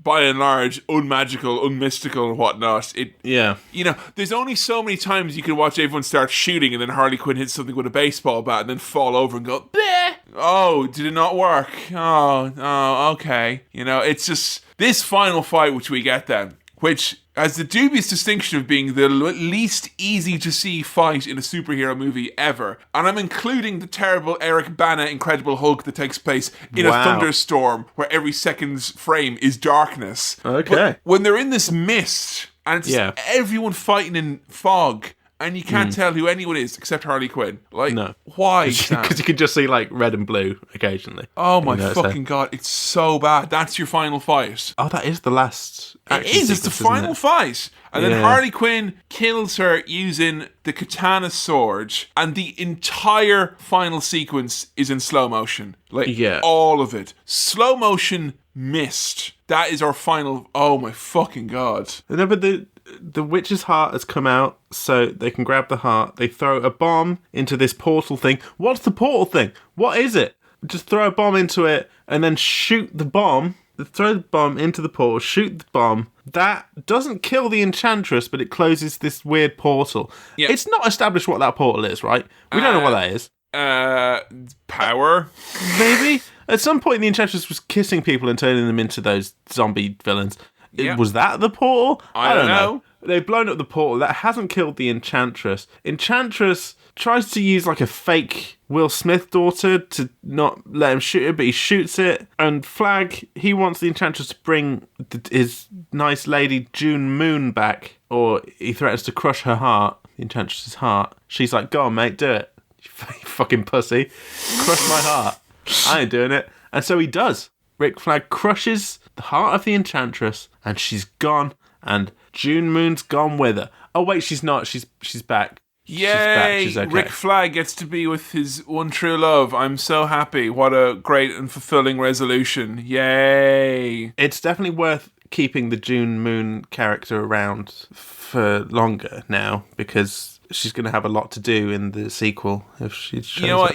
by and large, unmagical, unmystical, and whatnot. There's only so many times you can watch everyone start shooting, and then Harley Quinn hits something with a baseball bat, and then fall over and go, bleh! Oh, did it not work? Oh, okay. It's just this final fight which we get then, which has the dubious distinction of being the least easy to see fight in a superhero movie ever. And I'm including the terrible Eric Bana Incredible Hulk that takes place in a thunderstorm where every second's frame is darkness. Okay. But when they're in this mist and it's everyone fighting in fog, and you can't tell who anyone is except Harley Quinn. Like, no. Why? Because you can just see, like, red and blue occasionally. Oh, my fucking God. It's so bad. That's your final fight. Oh, that is the last action sequence, it's the final fight. And then Harley Quinn kills her using the katana sword, and the entire final sequence is in slow motion. Like, all of it. Slow motion mist. That is our final... Oh, my fucking God. No, but the witch's heart has come out, so they can grab the heart. They throw a bomb into this portal thing. What's the portal thing? What is it? Just throw a bomb into it and then shoot the bomb. Throw the bomb into the portal, shoot the bomb. That doesn't kill the Enchantress, but it closes this weird portal. Yep. It's not established what that portal is, right? We don't know what that is. Power? Maybe? At some point, the Enchantress was kissing people and turning them into those zombie villains. Yep. Was that the portal? I don't know. They've blown up the portal. That hasn't killed the Enchantress. Enchantress tries to use like a fake Will Smith daughter to not let him shoot it, but he shoots it. And Flag, he wants the Enchantress to bring his nice lady June Moon back, or he threatens to crush her heart, the Enchantress's heart. She's like, go on, mate, do it. You fucking pussy. Crush my heart. I ain't doing it. And so he does. Rick Flag crushes the heart of the Enchantress, and she's gone, and June Moon's gone with her. Oh wait, she's not. She's back. Yay! She's okay. Rick Flag gets to be with his one true love. I'm so happy. What a great and fulfilling resolution. Yay! It's definitely worth keeping the June Moon character around for longer now, because she's going to have a lot to do in the sequel if she shows what?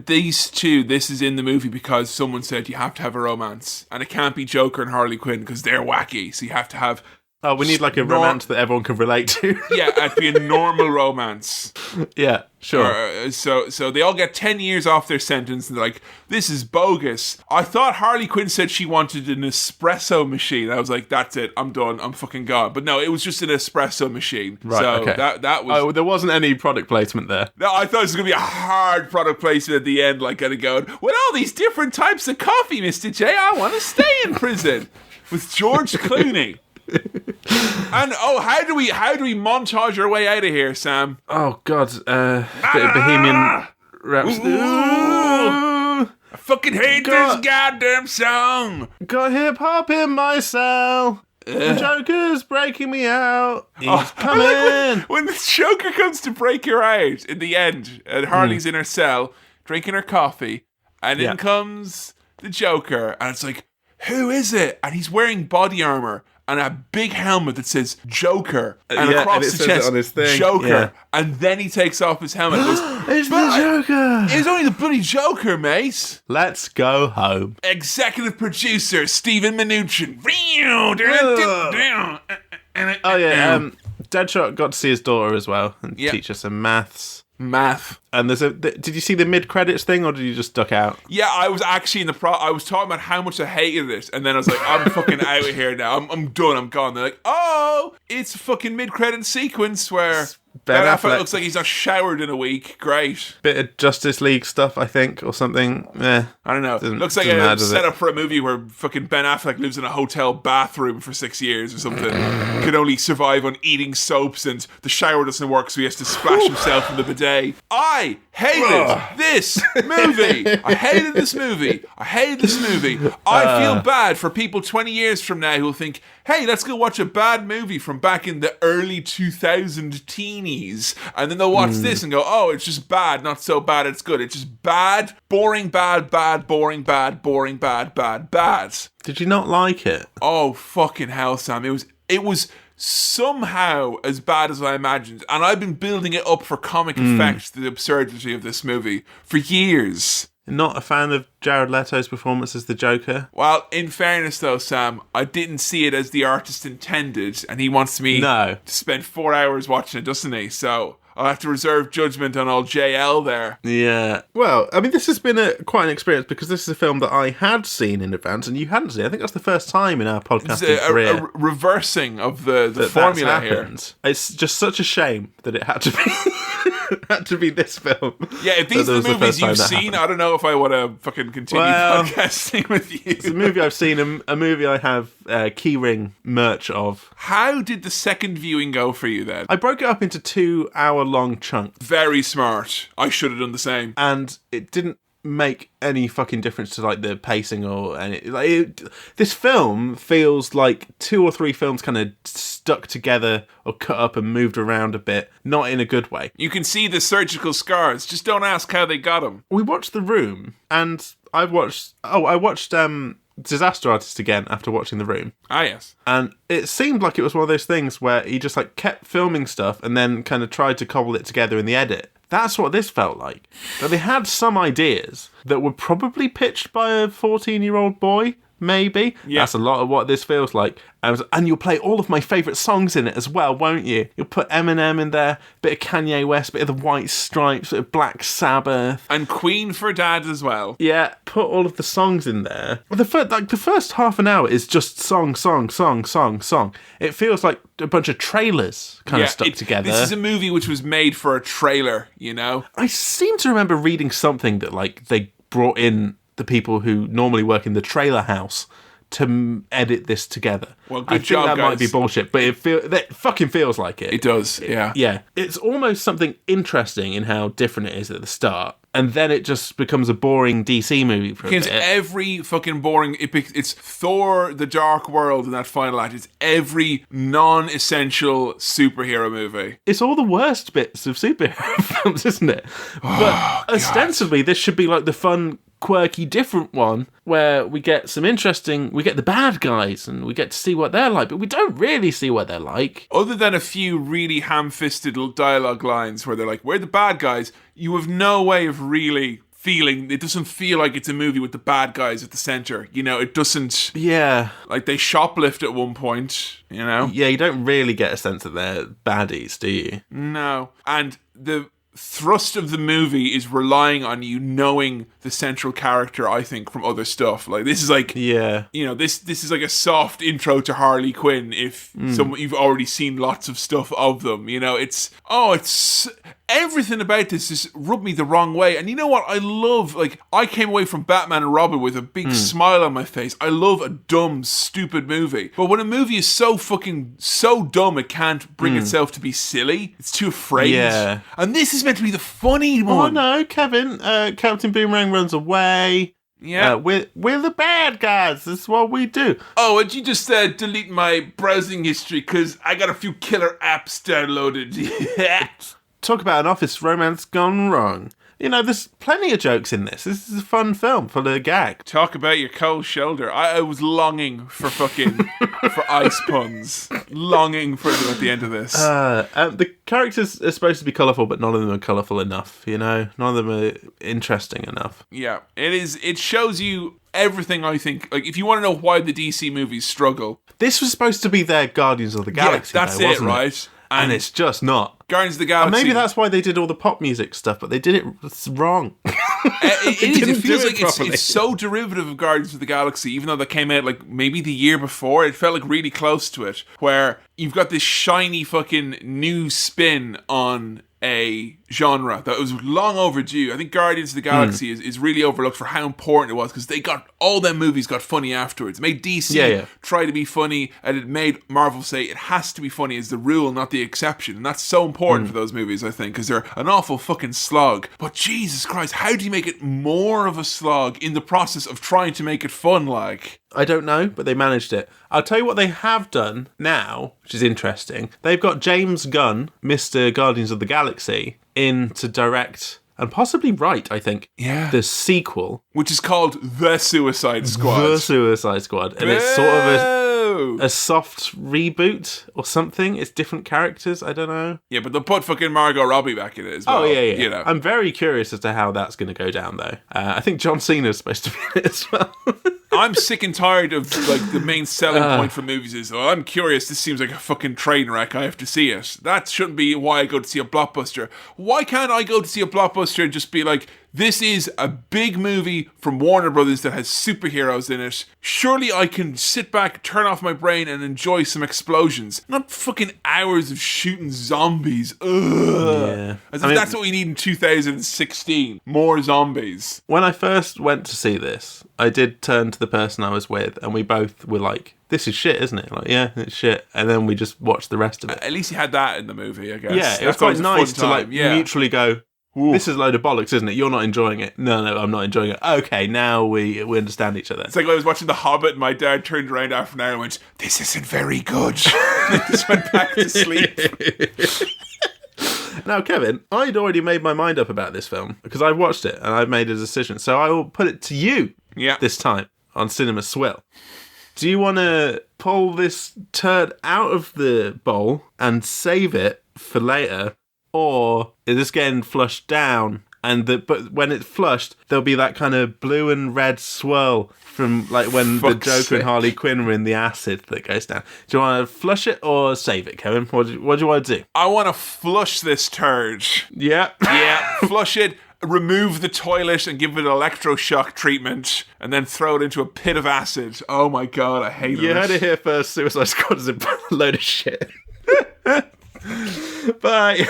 These two, this is in the movie because someone said you have to have a romance. And it can't be Joker and Harley Quinn because they're wacky. So you have to have... Oh, we need like a romance that everyone can relate to. Yeah, it'd be a normal romance. Yeah, sure. So they all get 10 years off their sentence and they're like, this is bogus. I thought Harley Quinn said she wanted an espresso machine. I was like, that's it. I'm done. I'm fucking gone. But no, it was just an espresso machine. Right, so okay. that was... Oh, there wasn't any product placement there. No, I thought it was going to be a hard product placement at the end, like kind of going, with all these different types of coffee, Mr. J, I want to stay in prison with George Clooney. And how do we montage our way out of here, Sam? Oh God, bit of Bohemian Rhapsody. I fucking hate this goddamn song. Got hip hop in my cell. The Joker's breaking me out. He's coming. Like when the Joker comes to break her out in the end, and Harley's in her cell drinking her coffee, and in comes the Joker, and it's like, who is it? And he's wearing body armor and a big helmet that says Joker, and across the chest, on his thing. Joker, and then he takes off his helmet. It's the Joker! It's only the bloody Joker, mate! Let's go home. Executive producer, Stephen Mnuchin. Oh yeah, Deadshot got to see his daughter as well, and teach her some maths. And did you see the mid-credits thing, or did you just duck out? Yeah, I was actually I was talking about how much I hated it, and then I was like, I'm fucking out of here now. I'm done, I'm gone. They're like, oh, it's a fucking mid-credit sequence where Ben Affleck looks like he's not showered in a week. Great. Bit of Justice League stuff, I think, or something. I don't know. Looks like a setup for a movie where fucking Ben Affleck lives in a hotel bathroom for 6 years or something. Can only survive on eating soaps, and the shower doesn't work, so he has to splash himself in the bidet. I hated this movie. I hated this movie. I feel bad for people 20 years from now who will think, hey, let's go watch a bad movie from back in the early 2000 teenies. And then they'll watch this and go, oh, it's just bad, not so bad, it's good. It's just bad, boring, bad, bad, boring, bad, boring, bad, bad, bad. Did you not like it? Oh, fucking hell, Sam. It was somehow as bad as I imagined. And I've been building it up for comic effect, the absurdity of this movie, for years. Not a fan of Jared Leto's performance as the Joker? Well, in fairness though, Sam, I didn't see it as the artist intended, and he wants me to spend 4 hours watching it, doesn't he? So I'll have to reserve judgment on old JL there. Yeah. Well, I mean, this has been quite an experience because this is a film that I had seen in advance and you hadn't seen. I think that's the first time in our podcasting career. A reversing of the formula here. It's just such a shame that it had to be had to be this film. Yeah, if these are the movies you've seen, I don't know if I want to fucking continue podcasting with you. It's a movie I've seen, a movie I have keyring merch of. How did the second viewing go for you then? I broke it up into 2-hour-long chunks. Very smart. I should have done the same. And it didn't make any fucking difference to like the pacing or any. This film feels like 2 or 3 films kind of stuck together or cut up and moved around a bit, not in a good way. You can see the surgical scars. Just don't ask how they got them. We watched The Room, and I watched Disaster Artist again after watching The Room. Ah, yes. And it seemed like it was one of those things where he just like kept filming stuff and then kind of tried to cobble it together in the edit. That's what this felt like. That they had some ideas that were probably pitched by a 14-year-old boy, maybe. Yeah. That's a lot of what this feels like. And you'll play all of my favourite songs in it as well, won't you? You'll put Eminem in there, bit of Kanye West, bit of the White Stripes, bit of Black Sabbath. And Queen for Dad as well. Yeah, put all of the songs in there. The first half an hour is just song, song, song, song, song. It feels like a bunch of trailers kind of stuck together. This is a movie which was made for a trailer, you know? I seem to remember reading something that like they brought in the people who normally work in the trailer house to edit this together. Well, good job, I think that guys. might be bullshit, but it fucking feels like it. It does, yeah. Yeah. It's almost something interesting in how different it is at the start, and then it just becomes a boring DC movie for a bit. Every fucking boring... It's Thor, The Dark World in that final act. It's every non-essential superhero movie. It's all the worst bits of superhero films, isn't it? But ostensibly, this should be like the fun, quirky, different one where we get the bad guys and we get to see what they're like, but we don't really see what they're like. Other than a few really ham-fisted dialogue lines where they're like, we're the bad guys, you have no way of really feeling, it doesn't feel like it's a movie with the bad guys at the centre. You know, it doesn't... Yeah. Like, they shoplift at one point, you know? Yeah, you don't really get a sense that they're baddies, do you? No. And the thrust of the movie is relying on you knowing the central character, I think, from other stuff. Like, this is like, yeah, you know, this is like a soft intro to Harley Quinn if you've already seen lots of stuff of them. You know, it's everything about this just rubbed me the wrong way. And you know what? I love, like, I came away from Batman and Robin with a big smile on my face. I love a dumb, stupid movie. But when a movie is so dumb it can't bring itself to be silly, it's too afraid. Yeah. And this is meant to be the funny one. Oh no, Kevin, Captain Boomerang runs away. Yeah. We're the bad guys. This is what we do. Oh, would you just delete my browsing history because I got a few killer apps downloaded. Talk about an office romance gone wrong. You know, there's plenty of jokes in this. This is a fun film full of gag. Talk about your cold shoulder. I was longing for fucking for ice puns. Longing for them at the end of this. The characters are supposed to be colourful, but none of them are colourful enough, you know? None of them are interesting enough. Yeah, it is. It shows you everything, I think. Like, if you want to know why the DC movies struggle. This was supposed to be their Guardians of the Galaxy, that's though, wasn't right? And it's just not. Guardians of the Galaxy. And maybe that's why they did all the pop music stuff, but they did it wrong. It feels like it's so derivative of Guardians of the Galaxy, even though that came out like maybe the year before. It felt like really close to it, where you've got this shiny fucking new spin on a genre that was long overdue. I think Guardians of the Galaxy is really overlooked for how important it was, because all them movies got funny afterwards. It made DC try to be funny, and it made Marvel say it has to be funny as the rule, not the exception. And that's so important for those movies, I think, because they're an awful fucking slog. But Jesus Christ, how do you make it more of a slog in the process of trying to make it fun, like? I don't know, but they managed it. I'll tell you what they have done now, which is interesting. They've got James Gunn, Mr. Guardians of the Galaxy, in to direct and possibly write, I think, the sequel. Which is called The Suicide Squad. The Suicide Squad. And it's sort of a soft reboot or something. It's different characters, I don't know. Yeah, but they'll put fucking Margot Robbie back in it as well. Oh, yeah. You know. I'm very curious as to how that's going to go down, though. I think John Cena's supposed to be in it as well. I'm sick and tired of like the main selling point for movies is, oh, I'm curious, this seems like a fucking train wreck, I have to see it. That shouldn't be why I go to see a blockbuster. Why can't I go to see a blockbuster and just be like, this is a big movie from Warner Brothers that has superheroes in it. Surely I can sit back, turn off my brain, and enjoy some explosions. Not fucking hours of shooting zombies. Ugh. Yeah. As if that's what we need in 2016. More zombies. When I first went to see this, I did turn to the person I was with, and we both were like, this is shit, isn't it? Like, yeah, it's shit. And then we just watched the rest of it. At least you had that in the movie, I guess. Yeah, it was quite nice to like mutually go, this is a load of bollocks, isn't it? You're not enjoying it. No, I'm not enjoying it. Okay, now we understand each other. It's like when I was watching The Hobbit and my dad turned around after an hour and went, this isn't very good. I just went back to sleep. Now, Kevin, I'd already made my mind up about this film because I watched it and I've made a decision. So I will put it to you this time on Cinema Swill. Do you want to pull this turd out of the bowl and save it for later? Or is this getting flushed down? But when it's flushed, there'll be that kind of blue and red swirl from like when the Joker and Harley Quinn were in the acid that goes down. Do you want to flush it or save it, Kevin? What do you want to do? I want to flush this turd. Yeah. Yeah, flush it, remove the toilet and give it electroshock treatment, and then throw it into a pit of acid. Oh my God, I hate it. You heard it here first. Suicide Squad is a load of shit. Bye.